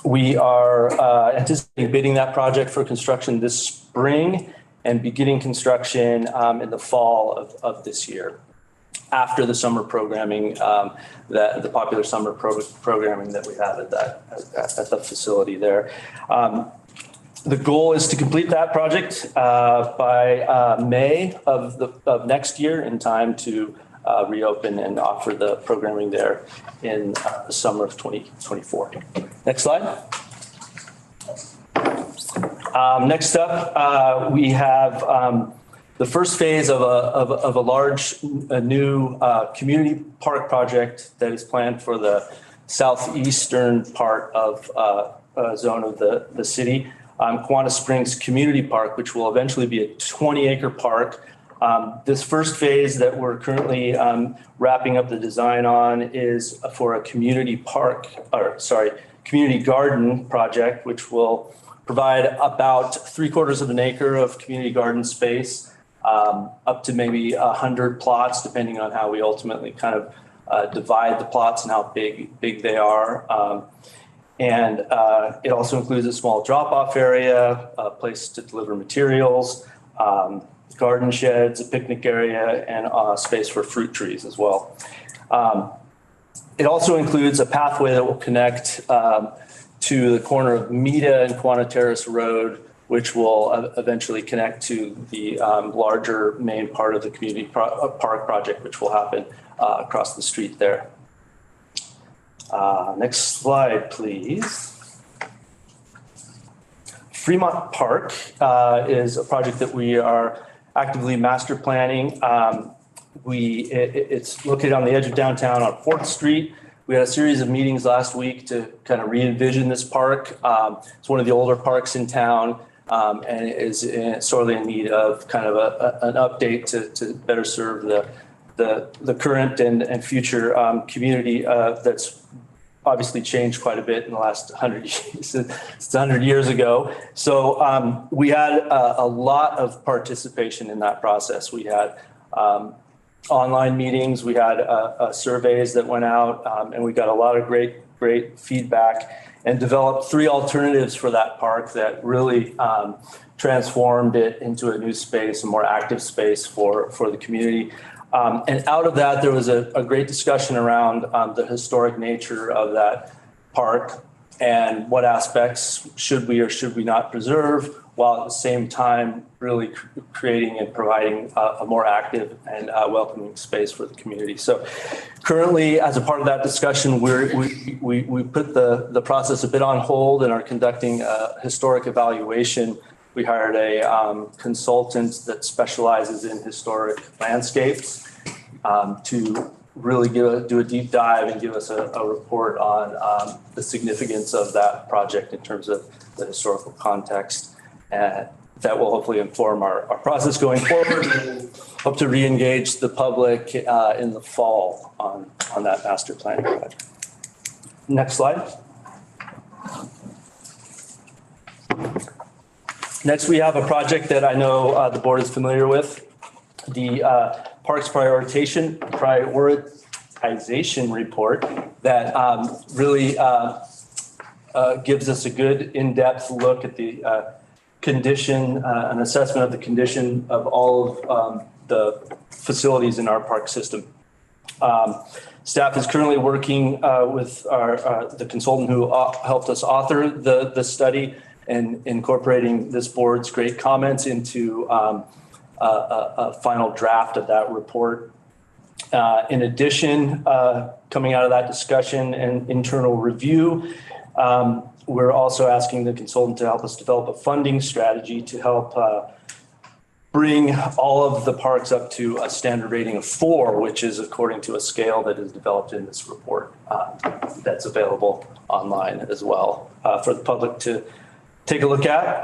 We are anticipating bidding that project for construction this spring and beginning construction in the fall of this year. after the summer programming, that the popular summer programming that we have at the facility there. The goal is to complete that project by May of next year, in time to reopen and offer the programming there in the summer of 2024. Next slide. Next up, we have the first phase of a large new community park project that is planned for the southeastern part of zone of the city. Kiwanis Springs Community Park, which will eventually be a 20-acre park. This first phase that we're currently wrapping up the design on is for a community garden project, which will provide about 3/4 of an acre of community garden space, up to maybe 100 plots, depending on how we ultimately kind of divide the plots and how big they are. And it also includes a small drop-off area, a place to deliver materials, garden sheds, a picnic area, and space for fruit trees as well. It also includes a pathway that will connect to the corner of Mita and Quanah Terrace Road, which will eventually connect to the larger main part of the community park project, which will happen across the street there. Next slide, please. Fremont Park is a project that we are actively master planning. It's located on the edge of downtown on 4th Street. We had a series of meetings last week to kind of re-envision this park. It's one of the older parks in town, and it is sorely in need of kind of an update to better serve the current and future community that's obviously changed quite a bit in the last 100 years. It's 100 years ago. So we had a lot of participation in that process. We had online meetings, we had surveys that went out, and we got a lot of great feedback, and developed 3 alternatives for that park that really transformed it into a new space, a more active space for the community. And out of that, there was a great discussion around the historic nature of that park and what aspects should we or should we not preserve, while at the same time really creating and providing a more active and welcoming space for the community. So currently, as a part of that discussion, we put the process a bit on hold and are conducting a historic evaluation. We hired a consultant that specializes in historic landscapes to really do a deep dive and give us a report on the significance of that project in terms of the historical context. And that will hopefully inform our process going forward, and hope to re-engage the public in the fall on that master plan project. Next slide. Next, we have a project that I know the board is familiar with, the Parks Prioritization Report that really gives us a good in-depth look at the condition, an assessment of the condition of all of the facilities in our park system. Staff is currently working with the consultant who helped us author the study, and incorporating this board's great comments into a final draft of that report. In addition, coming out of that discussion and internal review, we're also asking the consultant to help us develop a funding strategy to help bring all of the parks up to a standard rating of 4, which is according to a scale that is developed in this report that's available online as well for the public to take a look at.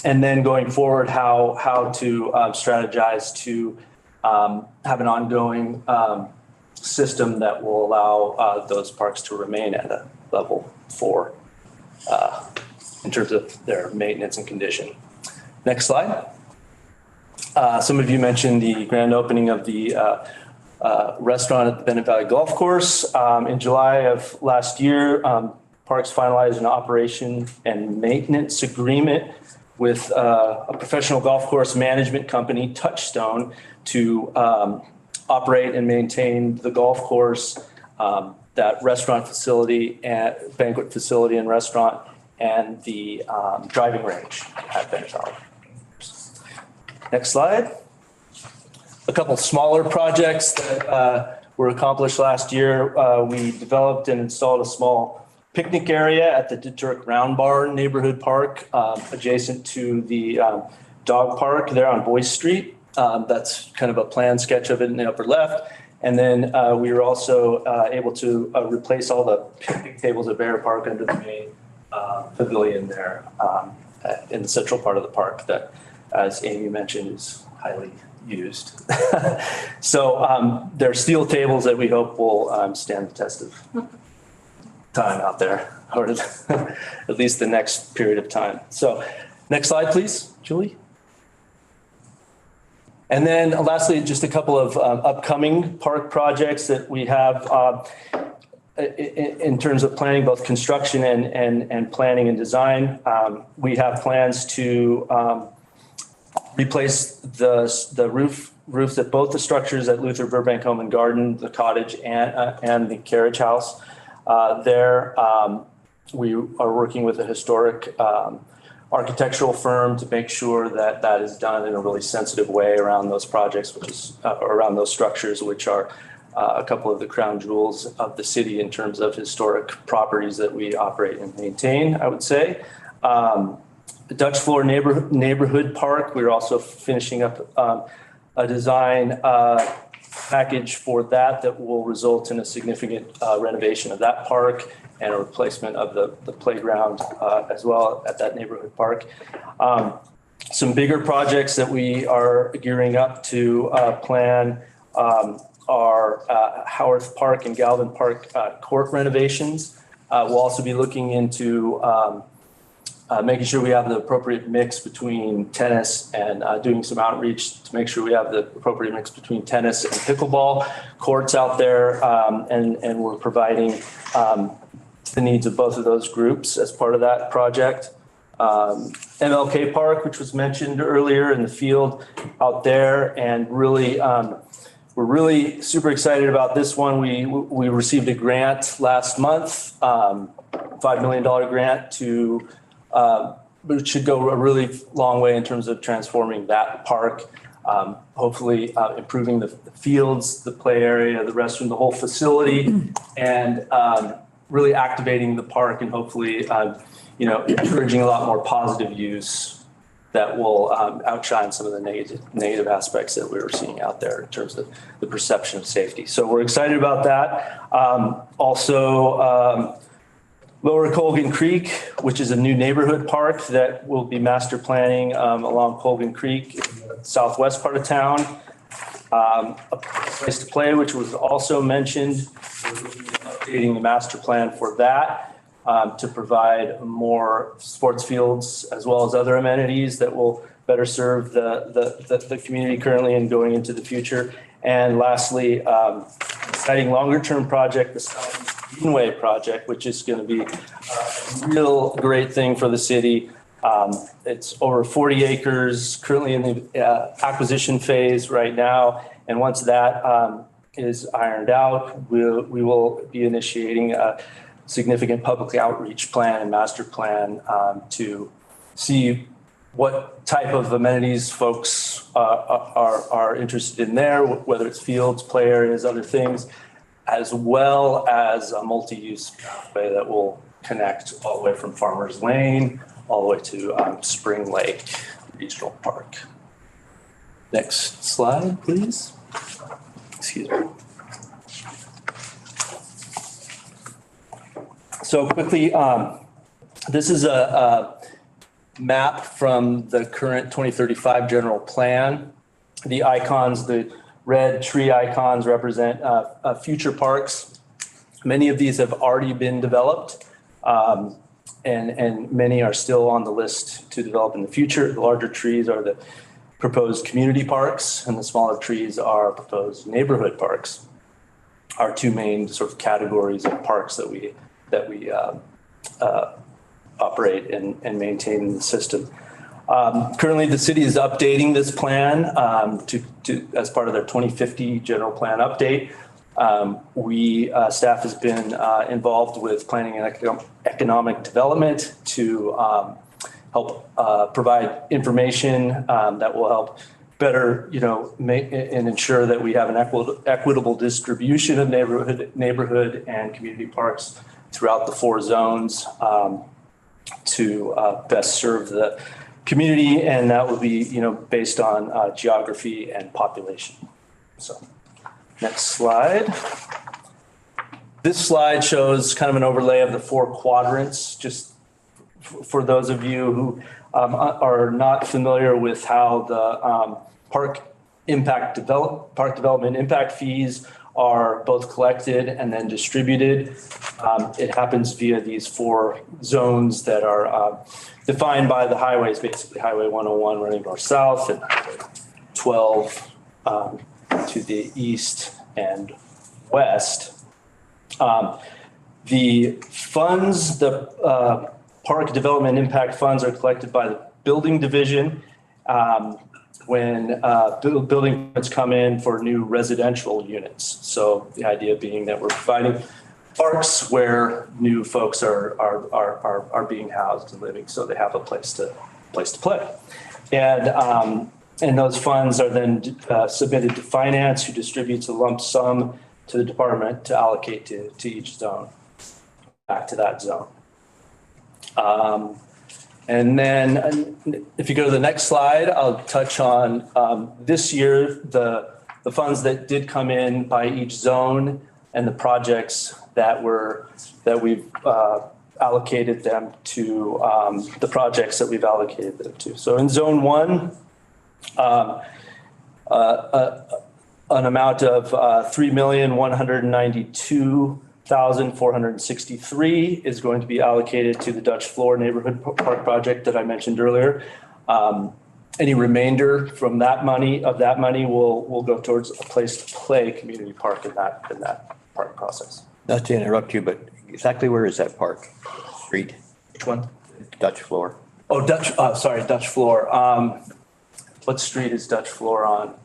And then going forward, how to strategize to have an ongoing system that will allow those parks to remain at a level 4 in terms of their maintenance and condition. Next slide. Some of you mentioned the grand opening of the restaurant at the Bennett Valley Golf Course. In July of last year, Parks finalized an operation and maintenance agreement with a professional golf course management company, Touchstone, to operate and maintain the golf course, that restaurant facility and banquet facility and restaurant, and the driving range at Benchall. Next slide. A couple smaller projects that were accomplished last year. We developed and installed a small picnic area at the Detroit Round Barn Neighborhood Park, adjacent to the dog park there on Boyce Street. That's kind of a plan sketch of it in the upper left. And then we were also able to replace all the picnic tables at Bear Park under the main pavilion there in the central part of the park that, as Amy mentioned, is highly used. So there are steel tables that we hope will stand the test of time out there, or at least the next period of time. So next slide, please, Julie. And then lastly, just a couple of upcoming park projects that we have in terms of planning, both construction and planning and design. We have plans to replace the roofs at both the structures at Luther Burbank Home and Garden, the cottage and the carriage house. There, we are working with a historic architectural firm to make sure that that is done in a really sensitive way around those projects, which is around those structures, which are a couple of the crown jewels of the city in terms of historic properties that we operate and maintain, I would say. The Dutch Floor Neighborhood Park, we're also finishing up a design package for that will result in a significant renovation of that park and a replacement of the playground as well at that neighborhood park. Some bigger projects that we are gearing up to plan are Howarth Park and Galvin Park court renovations. We'll also be looking into making sure we have the appropriate mix between tennis and doing some outreach to make sure we have the appropriate mix between tennis and pickleball courts out there. And we're providing the needs of both of those groups as part of that project. MLK Park, which was mentioned earlier in the field out there, and really, we're really super excited about this one. We received a grant last month, $5 million grant to, which should go a really long way in terms of transforming that park. Hopefully improving the fields, the play area, the restroom, the whole facility, and really activating the park and hopefully, encouraging a lot more positive use that will outshine some of the negative aspects that we were seeing out there in terms of the perception of safety. So we're excited about that. Also, Lower Colgan Creek, which is a new neighborhood park that will be master planning along Colgan Creek, in the southwest part of town. A place to play, which was also mentioned, updating the master plan for that to provide more sports fields as well as other amenities that will better serve the community currently and going into the future. And lastly, exciting longer term project, the Southeast Greenway project, which is going to be a real great thing for the city. It's over 40 acres, currently in the acquisition phase right now. And once that is ironed out, we will be initiating a significant public outreach plan and master plan to see what type of amenities folks are interested in there, whether it's fields, play areas, other things, as well as a multi-use pathway that will connect all the way from Farmers Lane all the way to Spring Lake Regional Park. Next slide, please. Excuse me. So quickly, this is a map from the current 2035 general plan. The icons, the red tree icons represent future parks. Many of these have already been developed, and many are still on the list to develop in the future. The larger trees are the proposed community parks, and the smaller trees are proposed neighborhood parks. Our two main sort of categories of parks that we operate and maintain in the system. Currently, the city is updating this plan as part of their 2050 general plan update. Staff has been involved with planning and economic development to help provide information that will help better, make and ensure that we have an equitable distribution of neighborhood and community parks throughout the 4 zones to best serve the community, and that will be, based on geography and population. So, next slide. This slide shows kind of an overlay of the 4 quadrants, just for those of you who are not familiar with how the park development impact fees are both collected and then distributed. It happens via these 4 zones that are defined by the highways, basically Highway 101 running north-south and 12 to the east and west. The funds, the park development impact funds are collected by the building division when building permits come in for new residential units. So the idea being that we're providing parks where new folks are being housed and living, so they have a place to play. And those funds are then submitted to finance, who distributes a lump sum to the department to allocate to each zone, back to that zone. And then if you go to the next slide, I'll touch on this year, the funds that did come in by each zone and the projects that we've allocated them to, the projects that we've allocated them to. So in zone 1, an amount of $3,192,463 is going to be allocated to the Dutch Floor Neighborhood Park project that I mentioned earlier. Any remainder from that money will go towards a place to play community park in that park process. Not to interrupt you, but exactly where is that park? Street? Which one? Dutch Floor. Oh, Dutch Floor. What street is Dutch Floor on?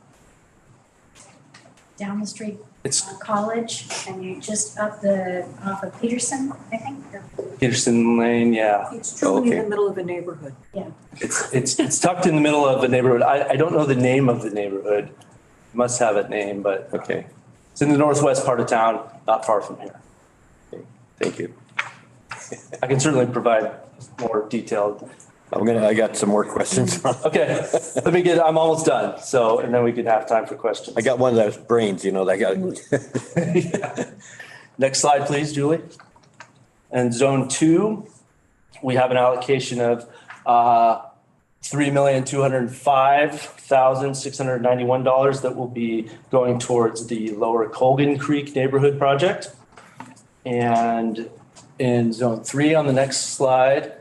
Down the street, It's College, and you just off of Peterson, I think. Peterson Lane, yeah. It's truly in okay. the middle of a neighborhood. It's tucked in the middle of the neighborhood. I don't know the name of the neighborhood. It must have a name, but Okay, it's in the northwest part of town, not far from here. thank you. I can certainly provide more detailed. I got some more questions. Okay, I'm almost done. So, and then we could have time for questions. I got one of those brains, that got. Next slide, please, Julie. And zone 2, we have an allocation of $3,205,691 that will be going towards the Lower Colgan Creek Neighborhood Project. And in zone 3 on the next slide,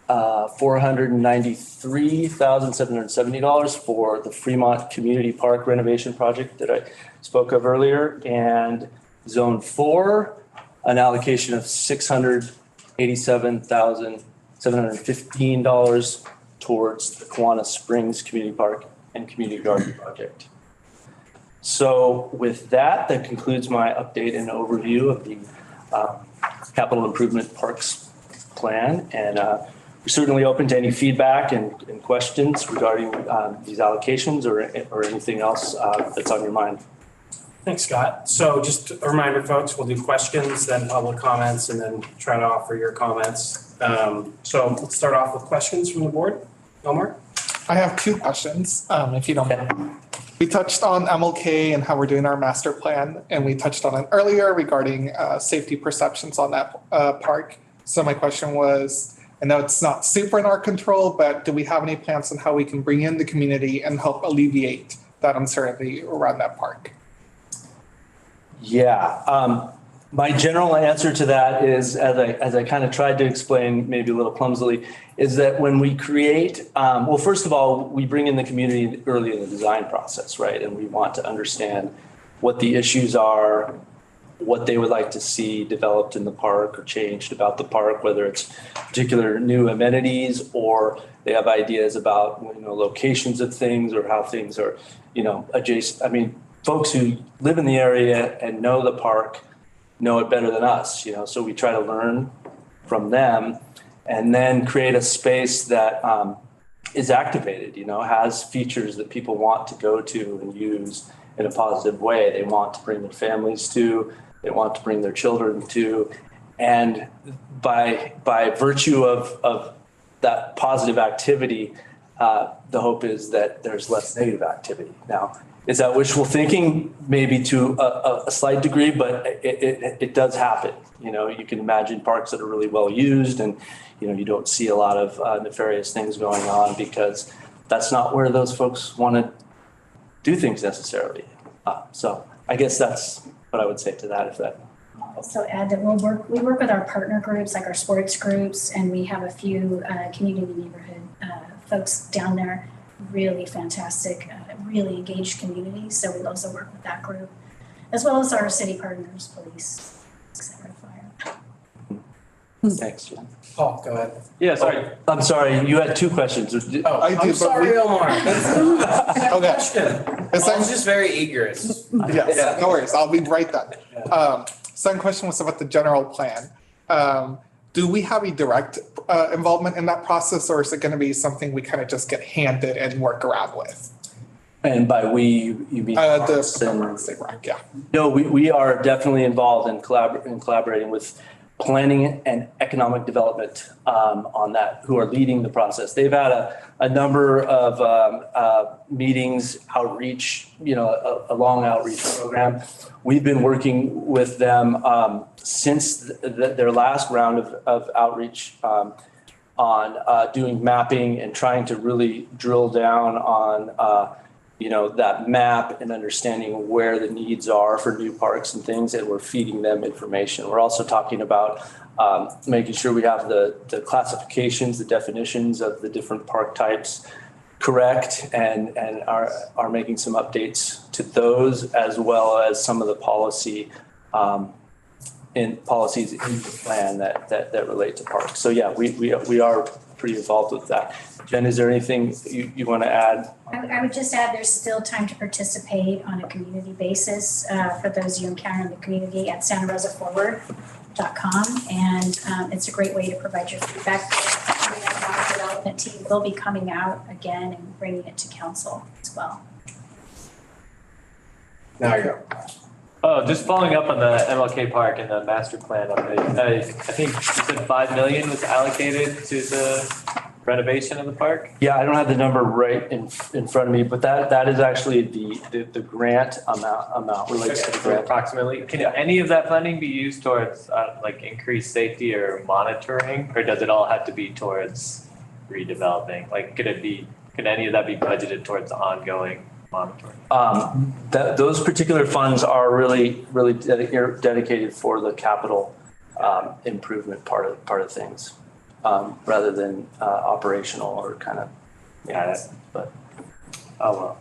$493,770 for the Fremont Community Park renovation project that I spoke of earlier. And zone 4, an allocation of $687,715 towards the Kiwanis Springs Community Park and Community Garden project. So with that concludes my update and overview of the Capital Improvement Parks plan. And we're certainly open to any feedback and questions regarding these allocations or anything else that's on your mind. Thanks, Scott. So just a reminder, folks, we'll do questions, then public comments, and then try to offer your comments. So let's start off with questions from the board. Omar? I have 2 questions, if you don't mind. We touched on MLK and how we're doing our master plan, and we touched on it earlier regarding safety perceptions on that park. So my question was, I know it's not super in our control, but do we have any plans on how we can bring in the community and help alleviate that uncertainty around that park? Yeah, my general answer to that is, as I kind of tried to explain, maybe a little clumsily, is that when we create, well, first of all, we bring in the community early in the design process, right? And we want to understand what the issues are, what they would like to see developed in the park or changed about the park, whether it's particular new amenities or they have ideas about, locations of things or how things are, adjacent. I mean, folks who live in the area and know the park know it better than us, so we try to learn from them and then create a space that is activated, has features that people want to go to and use in a positive way. They want to bring their families to, they want to bring their children to. And by virtue of that positive activity, the hope is that there's less negative activity. Now, is that wishful thinking? Maybe to a slight degree, but it does happen. You can imagine parks that are really well used and, you don't see a lot of nefarious things going on because that's not where those folks want to do things necessarily. So I guess that's what I would say to that. If that. I'll also add that we work with our partner groups, like our sports groups, and we have a few community neighborhood folks down there. Really fantastic, really engaged community. So we also work with that group, as well as our city partners, police, et cetera, fire. Thanks, Jen. Oh, go ahead. Yeah, sorry. I'm sorry, you had two questions. Oh, I'm sorry, Omar. Okay. I was just very eager. Yes, no worries. I'll be right back. Second question was about the general plan. Do we have a direct involvement in that process, or is it going to be something we kind of just get handed and work around with? And by we, you mean? Yeah. No, we are definitely involved in collaborating with planning and economic development on that, who are leading the process. They've had a number of meetings, outreach, a long outreach program. We've been working with them since their last round of outreach on doing mapping and trying to really drill down on that map and understanding where the needs are for new parks and things, and we're feeding them information. We're also talking about making sure we have the classifications, the definitions of the different park types correct, and are making some updates to those, as well as some of the policies in the plan that relate to parks. So yeah, we are pretty involved with that. Jen, is there anything you want to add? I would just add there's still time to participate on a community basis for those you encounter in the community at santarosaforward.com. And it's a great way to provide your feedback. The development team will be coming out again and bringing it to council as well. Now you go. Oh, just following up on the MLK Park and the master plan update. I think you said $5 million was allocated to the renovation of the park? Yeah, I don't have the number right in front of me, but that is actually the grant amount relates to the grant. Approximately. Can any of that funding be used towards like increased safety or monitoring, or does it all have to be towards redeveloping? Like, could any of that be budgeted towards ongoing monitoring? Those particular funds are really dedicated for the capital improvement part of things. Rather than operational or kind of, but oh well.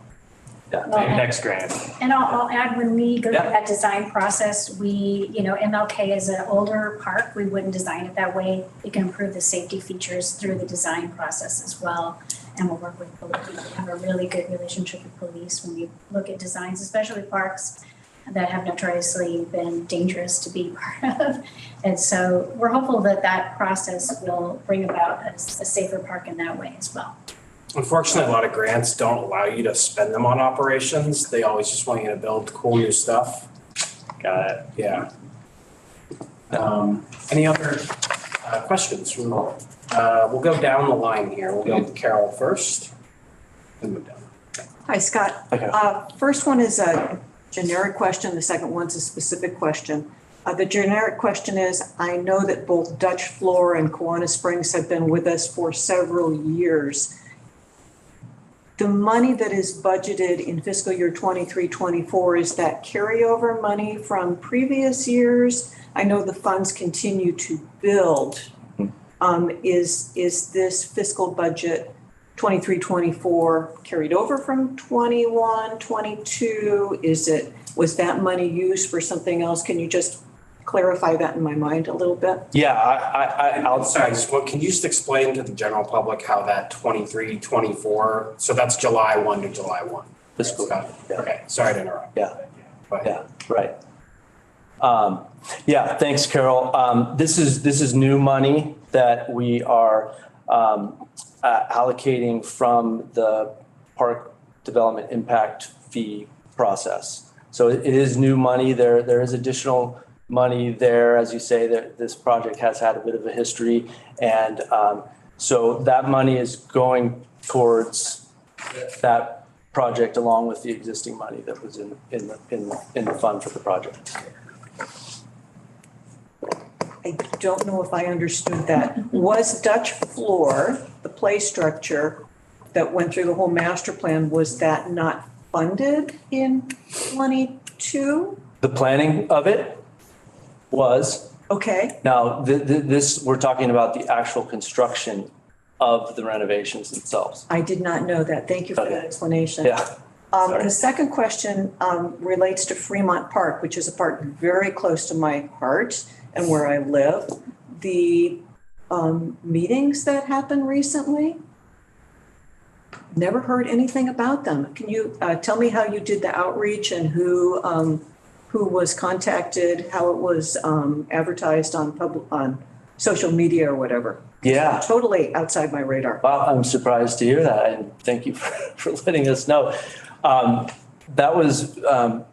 Yeah, maybe next grant. And I'll add, when we go through that design process, MLK is an older park. We wouldn't design it that way. We can improve the safety features through the design process as well. And we'll work with police. We have a really good relationship with police when we look at designs, especially parks that have notoriously been dangerous to be part of. And so we're hopeful that process will bring about a safer park in that way as well. Unfortunately, a lot of grants don't allow you to spend them on operations. They always just want you to build cool new stuff. Got it. Yeah. Any other questions? We'll go down the line here. We'll go with Carol first. Then move down. Hi, Scott. Okay. First one is a generic question. The second one's a specific question. The generic question is, I know that both Dutch Floor and Kiwanis Springs have been with us for several years. The money that is budgeted in fiscal year 23-24, is that carryover money from previous years? I know the funds continue to build. Is this fiscal budget 23, 24 carried over from 21, 22? Was that money used for something else? Can you just clarify that in my mind a little bit? Yeah, I'll sorry, can you just explain to the general public how that 23, 24, so that's July 1 to July 1? Fiscal. Okay, sorry to interrupt. Yeah. Go ahead. Yeah, right. Yeah, thanks, Carol. This is new money that we are allocating from the park development impact fee process. So it is new money. There is additional money there, as you say, that this project has had a bit of a history, and so that money is going towards that project along with the existing money that was in the fund for the project. I don't know if I understood that. Was Dutch floor, the play structure that went through the whole master plan, was that not funded in 22? The planning of it was. Okay. Now, this, we're talking about the actual construction of the renovations themselves. I did not know that. Thank you for that explanation. Yeah. The second question relates to Fremont Park, which is a park very close to my heart and where I live. The meetings that happened recently, never heard anything about them. Can you tell me how you did the outreach and who was contacted, how it was advertised on social media or whatever? Yeah. Totally outside my radar. Well, I'm surprised to hear that, and thank you for letting us know. That was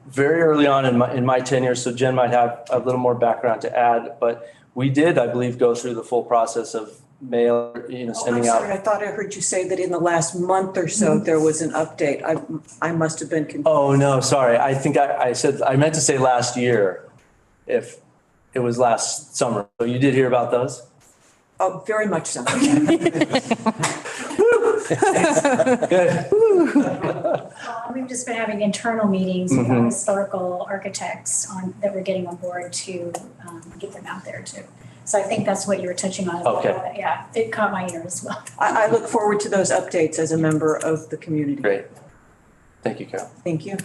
very early on in my tenure, so Jen might have a little more background to add, but we did, I believe, go through the full process of mail, sending out. I thought I heard you say that in the last month or so there was an update. I must have been confused. Oh, no, sorry. I think I meant to say last year, if it was last summer. So you did hear about those? Oh, very much so. Good. We've just been having internal meetings with our historical architects that we're getting on board to get them out there too. So I think that's what you were touching on. Okay. Yeah, it caught my ear as well. I look forward to those updates as a member of the community. Great. Thank you, Carol. Thank you.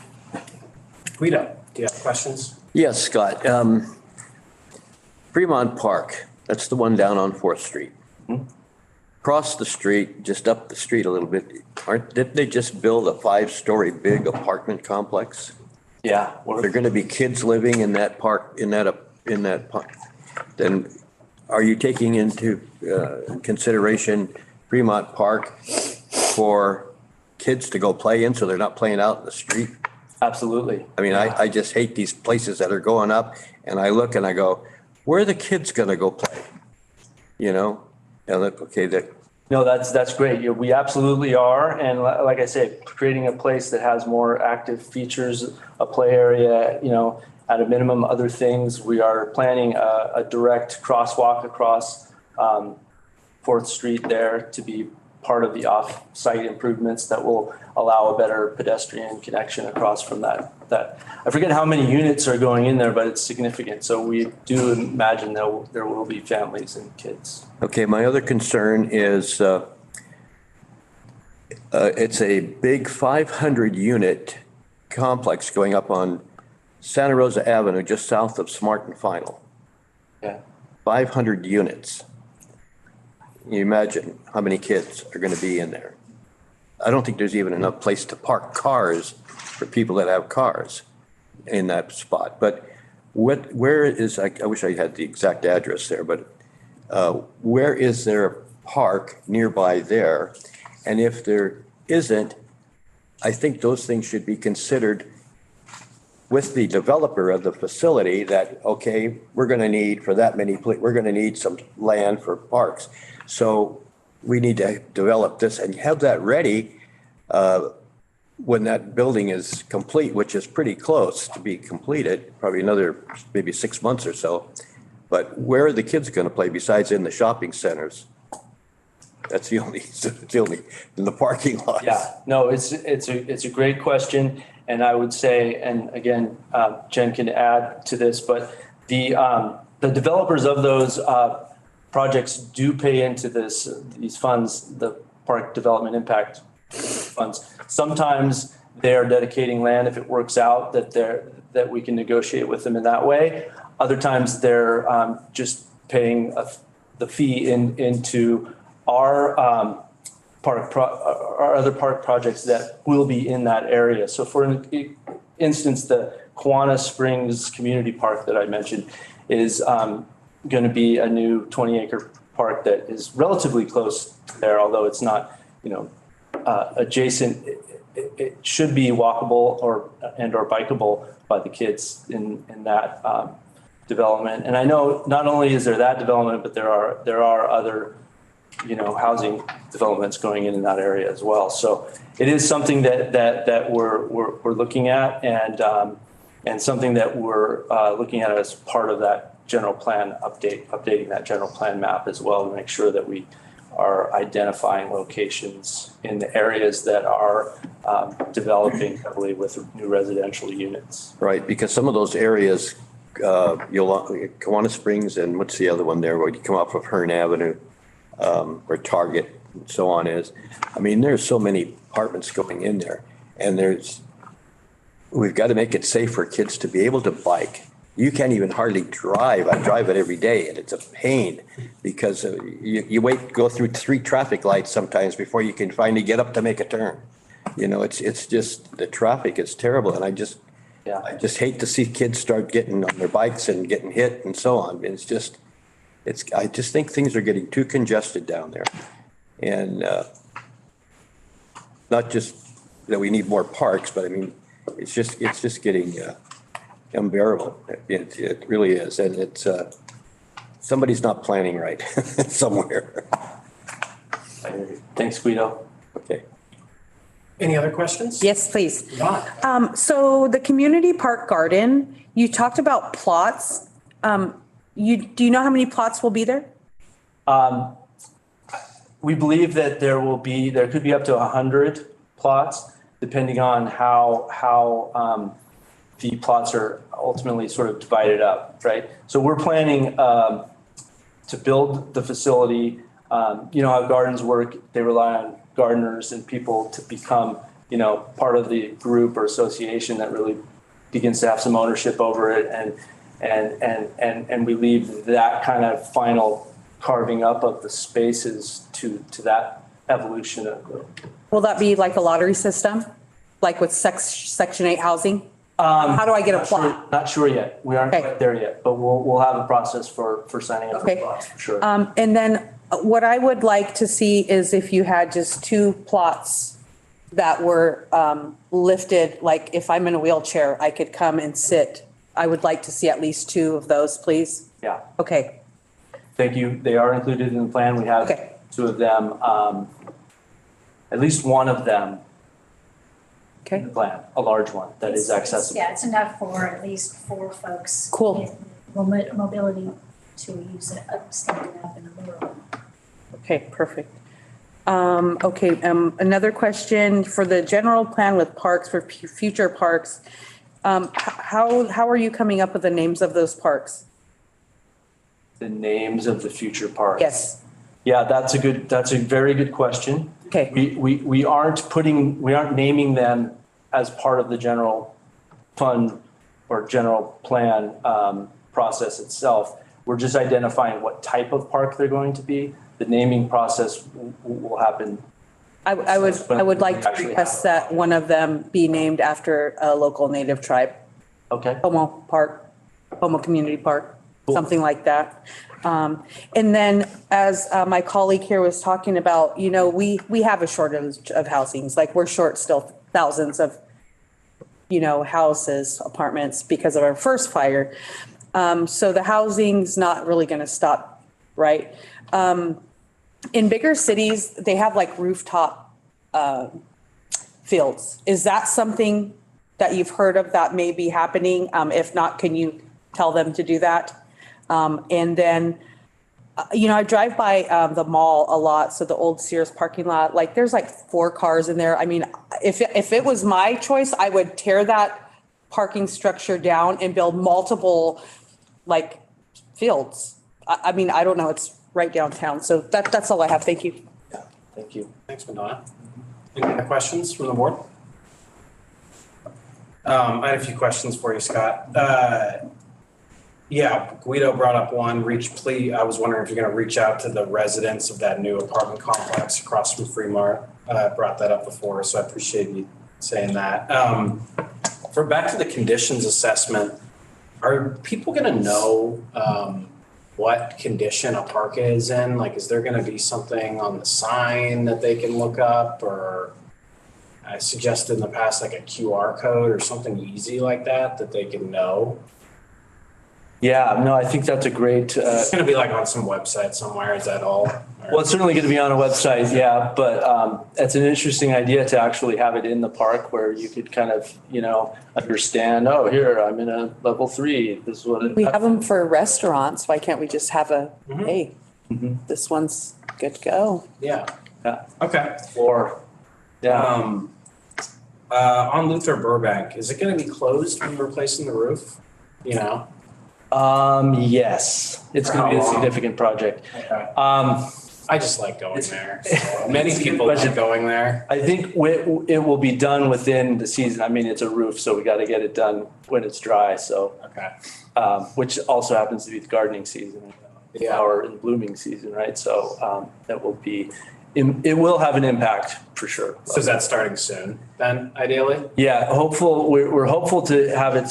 Guido, do you have questions? Yes, Scott. Fremont Park, that's the one down on 4th Street. Across the street, just up the street a little bit, didn't they just build a 5-story big apartment complex? Yeah. There are going to be kids living in that park, in that park. Then are you taking into consideration Fremont Park for kids to go play in so they're not playing out in the street? Absolutely. I mean, I just hate these places that are going up, and I look and I go, where are the kids going to go play? And look, okay, No, that's great. We absolutely are. And like I say, creating a place that has more active features, a play area, at a minimum, other things. We are planning a direct crosswalk across 4th Street there to be part of the off-site improvements that will allow a better pedestrian connection across from that. I forget how many units are going in there, but it's significant. So we do imagine there will be families and kids. Okay, my other concern is it's a big 500-unit complex going up on Santa Rosa Avenue, just south of Smart and Final. Yeah. 500 units. You imagine how many kids are going to be in there. I don't think there's even enough place to park cars for people that have cars in that spot. But where is, I wish I had the exact address there, but where is there a park nearby there? And if there isn't, I think those things should be considered with the developer of the facility that, okay, we're going to need for that many, we're going to need some land for parks. So we need to develop this and have that ready when that building is complete, which is pretty close to be completed, probably another maybe 6 months or so. But where are the kids going to play besides in the shopping centers? That's the only in the parking lot. Yeah, no, it's a great question. And I would say, and again, Jen can add to this, but the developers of those projects do pay into these funds, the park development impact funds. Sometimes they are dedicating land if it works out that we can negotiate with them in that way. Other times they're just paying the fee into our our other park projects that will be in that area. So for instance, the Kiwanis Springs Community Park that I mentioned is going to be a new 20-acre park that is relatively close there, although it's not, adjacent. It should be walkable or bikeable by the kids in that development. And I know not only is there that development, but there are other, housing developments going in that area as well. So it is something that we're looking at and something that we're looking at as part of that general plan updating that general plan map as well to make sure that we are identifying locations in the areas that are developing heavily with new residential units. Right, because some of those areas, Kiwanis Springs and what's the other one there where you come off of Hearn Avenue, where Target and so on is. I mean, there's so many apartments going in there, and we've got to make it safe for kids to be able to bike. You can't even hardly drive. I drive it every day, and it's a pain because you go through 3 traffic lights sometimes before you can finally get up to make a turn. It's just the traffic is terrible, and I just hate to see kids start getting on their bikes and getting hit and so on. I just think things are getting too congested down there, and not just that we need more parks, but I mean, it's just getting unbearable. It really is, and it's somebody's not planning right somewhere. Thanks, Guido. Okay. Any other questions? Yes, please. Yvonne. So the community park garden, you talked about plots. Do you know how many plots will be there? We believe that there could be up to 100 plots, depending on how the plots are ultimately sort of divided up, right? So we're planning to build the facility. How gardens work, they rely on gardeners and people to become, part of the group or association that really begins to have some ownership over it. And we leave that kind of final carving up of the spaces to that evolution of. Will that be like a lottery system, like with Section 8 housing? How do I get a plot? Not sure yet. We aren't Okay. quite there yet, but we'll have a process for signing up for Okay. plots for sure. And then what I would like to see is if you had just 2 plots that were lifted, like if I'm in a wheelchair, I could come and sit. I would like to see at least 2 of those, please. Yeah. Okay. Thank you. They are included in the plan. We have Okay. 2 of them, at least one of them in Okay. the plan, a large one that is accessible. Yeah, it's enough for at least 4 folks. Cool. with mobility to use it standing up in the lower one. Okay, perfect. Okay, another question for the general plan with parks, for future parks. How are you coming up with the names of those parks? The names of the future parks. Yes. Yeah, that's a very good question. Okay. We aren't naming them as part of the general fund or general plan process itself. We're just identifying what type of park they're going to be. The naming process will happen. I would like to request that one of them be named after a local native tribe. Okay. Homo Community Park, Cool. something like that. And then as my colleague here was talking about, we have a shortage of housings, like we're short still thousands of, houses, apartments because of our first fire. So the housing's not really going to stop, right? In bigger cities, they have like rooftop fields. Is that something that you've heard of that may be happening? If not, can you tell them to do that? And then, I drive by the mall a lot. So the old Sears parking lot, like there's like 4 cars in there. I mean, if it was my choice, I would tear that parking structure down and build multiple like fields. I mean, I don't know. It's right downtown. So that's all I have. Thank you. Thank you. Thanks, Madonna. Any other questions from the board? I had a few questions for you, Scott. Yeah, Guido brought up one, I was wondering if you're gonna reach out to the residents of that new apartment complex across from Fremart. Brought that up before, so I appreciate you saying that. For back to the conditions assessment, are people gonna know, what condition a park is in? Like, is there gonna be something on the sign that they can look up, or I suggested in the past, like a QR code or something easy like that they can know? Yeah, no, I think that's a great, It's gonna be like on some website somewhere, is that all? well, it's certainly going to be on a website, yeah, but it's an interesting idea to actually have it in the park where you could kind of, understand, oh, here, I'm in a level 3, this is what. We have them for restaurants. Why can't we just have Mhm. hey, this one's good to go? Yeah. Yeah. Okay. Or, yeah, On Luther Burbank, is it gonna be closed when we're replacing the roof? You know? yes, it's going to be a significant project. Okay. Um, I just like going there. So many It's a good people question. like going there. I think it will be done within the season. I mean, it's a roof, so we got to get it done when it's dry, so, Okay. which also happens to be the gardening season, Yeah. flower and blooming season, right? So, it will have an impact for sure. So is that starting soon then, ideally? Yeah, we're hopeful to have it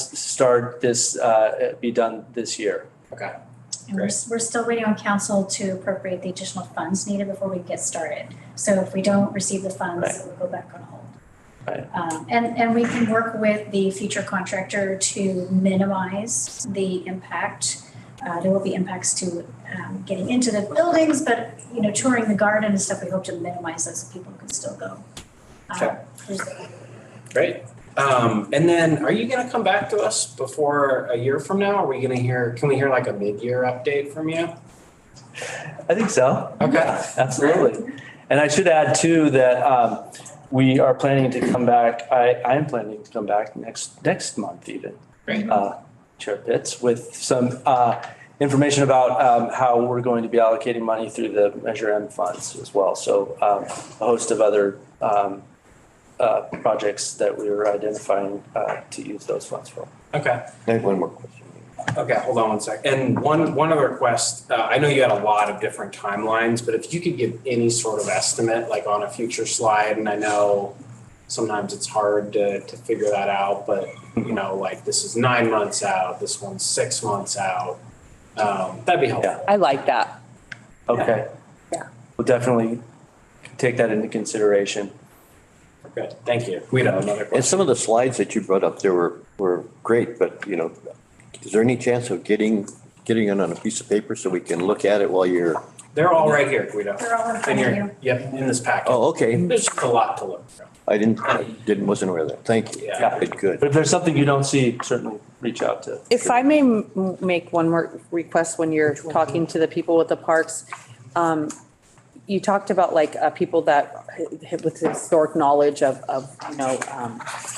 be done this year. Okay. And we're still waiting on council to appropriate the additional funds needed before we get started. So if we don't receive the funds, Right. it will go back on hold. Right. And we can work with the future contractor to minimize the impact. There will be impacts to getting into the buildings, but, touring the garden and stuff, we hope to minimize those so people can still go. Okay. Great. And then are you gonna come back to us before a year from now? Can we hear like a mid-year update from you? I think so. Okay. Yeah, absolutely. And I should add too that we are planning to come back. I am planning to come back next month even. Great. Chair Pitts, with some information about how we're going to be allocating money through the Measure M funds as well. So a host of other projects that we were identifying to use those funds for. Okay. I have one more question. Okay, hold on one sec. And one other request, I know you had a lot of different timelines, but if you could give any sort of estimate, like on a future slide, and I know sometimes it's hard to figure that out, but like this is 9 months out, this one's 6 months out. That'd be helpful. I like that. Okay. Yeah. We'll definitely take that into consideration. Good, thank you. Guido, another And question. some of the slides that you brought up there were great, but is there any chance of getting it on a piece of paper so we can look at it while you're? They're all right here, Guido. They're all in front of you. Yep, in this packet. Oh, okay. There's just a lot to look through. Wasn't aware of that. Thank you. Yeah. Good. But if there's something you don't see, certainly reach out to. If I may make one more request when you're talking to the people with the parks, you talked about like people that with historic knowledge of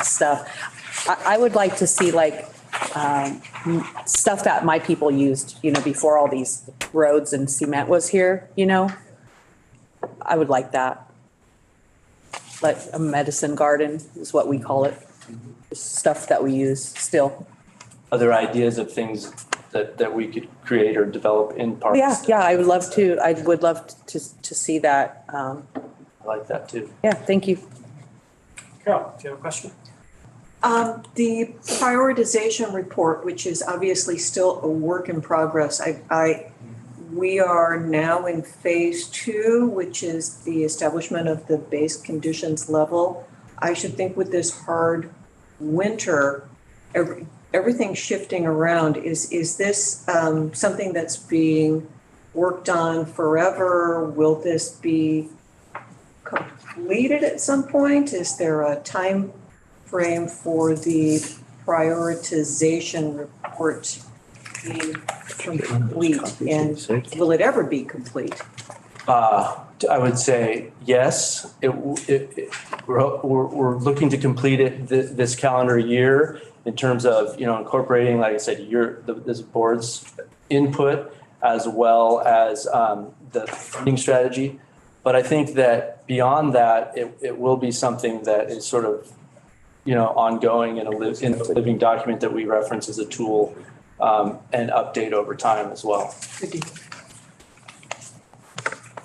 stuff. I would like to see like stuff that my people used, before all these roads and cement was here, I would like that. Like a medicine garden is what we call it. Stuff that we use still. Other ideas of things that we could create or develop in parks. Yeah, I would love to see that. I like that too. Yeah, thank you. Carol, do you have a question? The prioritization report, which is obviously still a work in progress, we are now in phase 2, which is the establishment of the base conditions level. I should think with this hard winter, everything shifting around, is this something that's being worked on forever? Will this be completed at some point? Is there a time frame for the prioritization report being complete, and will it ever be complete? I would say yes. We're looking to complete it this calendar year in terms of incorporating, like I said, this board's input as well as the funding strategy. But I think that beyond that, it will be something that is sort of, ongoing in a living document that we reference as a tool and update over time as well.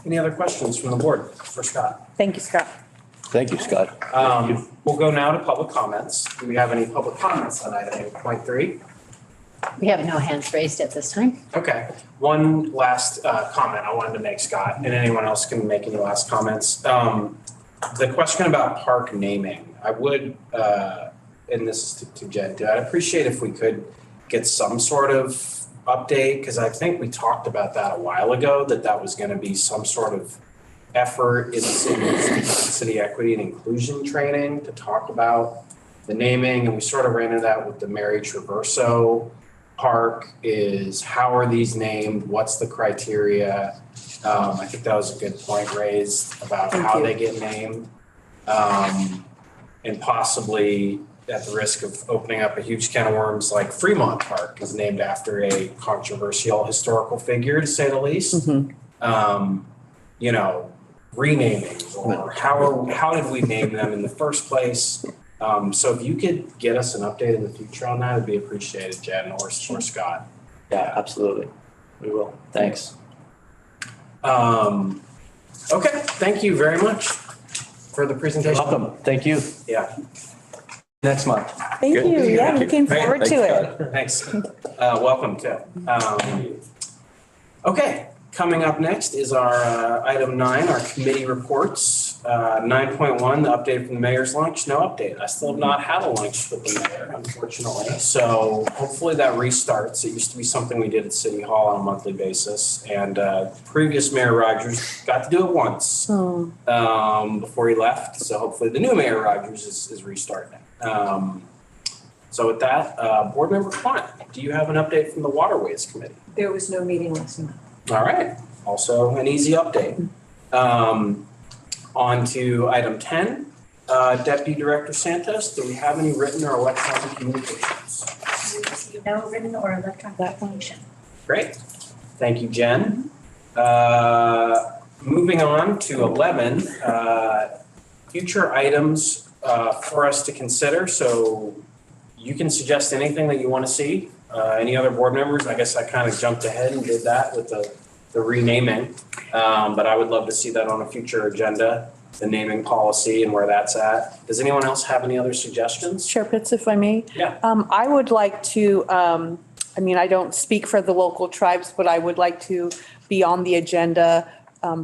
Any other questions from the board for Scott? Thank you, Scott. Thank you, Scott. We'll go now to public comments. Do we have any public comments on item 8.3? We have no hands raised at this time. Okay, one last comment I wanted to make, Scott, and anyone else can make any last comments. The question about park naming, I would, and this is to Jen too, I'd appreciate if we could get some sort of update, because I think we talked about that a while ago, that was going to be some sort of effort in the city equity and inclusion training to talk about the naming, and we sort of ran into that with the Mary Traverso Park. Is how are these named? What's the criteria? I think that was a good point raised about how they get named, and possibly at the risk of opening up a huge can of worms, like Fremont Park is named after a controversial historical figure, to say the least. Renaming, or how did we name them in the first place? So if you could get us an update in the future on that, it'd be appreciated, Jen or Scott. Yeah, absolutely. We will. Thanks. Okay, thank you very much for the presentation. Welcome. Thank you. Yeah. Next month. Thank you. Yeah, looking forward to it. Thanks. Welcome too. Okay, coming up next is our item 9, our committee reports. 9.1, the update from the mayor's lunch. No update. I still have not had a lunch with the mayor, unfortunately. So hopefully that restarts. It used to be something we did at City Hall on a monthly basis. And previous Mayor Rogers got to do it once before he left. So hopefully the new Mayor Rogers is restarting it. So with that, Board Member Quant, do you have an update from the Waterways Committee? There was no meeting last night. All right. Also an easy update. On to item 10, Deputy Director Santos, do we have any written or electronic communications? We receive no written or electronic communication. Great. Thank you, Jen. Moving on to 11, future items for us to consider. So you can suggest anything that you want to see. Any other board members? I guess I kind of jumped ahead and did that with the renaming, but I would love to see that on a future agenda, the naming policy and where that's at. Does anyone else have any other suggestions? Chair Pitts, if I may. Yeah. I would like to, I don't speak for the local tribes, but I would like to be on the agenda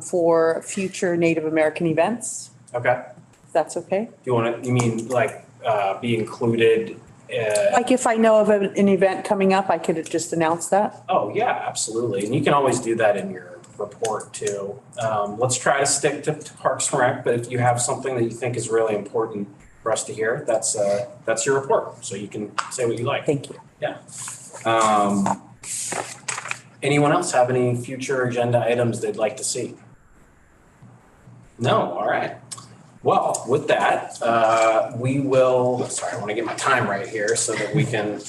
for future Native American events. Okay. If that's okay. You mean like be included? Like if I know of an event coming up, I could just announce that. Oh, yeah, absolutely. And you can always do that in your report too. Let's try to stick to Parks and Rec, but if you have something that you think is really important for us to hear, that's your report. So you can say what you like. Thank you. Yeah. Anyone else have any future agenda items they'd like to see? No, all right. Well, with that, we will, I want to get my time right here so that we can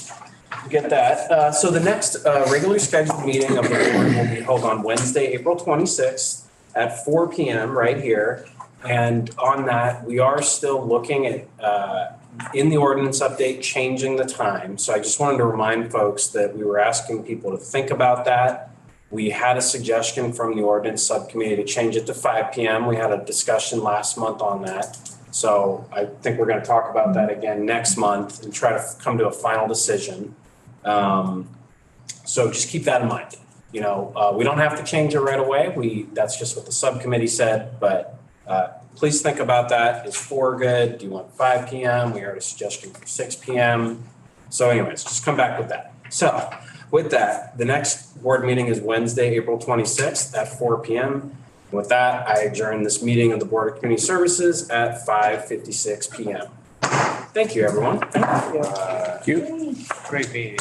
get that. So the next regularly scheduled meeting of the board will be held on Wednesday, April 26th at 4 p.m. right here. And on that, we are still looking at, in the ordinance update, changing the time. So I just wanted to remind folks that we were asking people to think about that. We had a suggestion from the ordinance subcommittee to change it to 5 p.m. We had a discussion last month on that. So I think we're going to talk about that again next month and try to come to a final decision. So just keep that in mind. We don't have to change it right away. That's just what the subcommittee said, but please think about that. Is 4 good? Do you want 5 p.m.? We heard a suggestion for 6 p.m. So anyways, just come back with that. So with that, the next board meeting is Wednesday, April 26th at 4 p.m. With that, I adjourn this meeting of the Board of Community Services at 5:56 p.m. Thank you, everyone. Thank you. Thank you. Great meeting.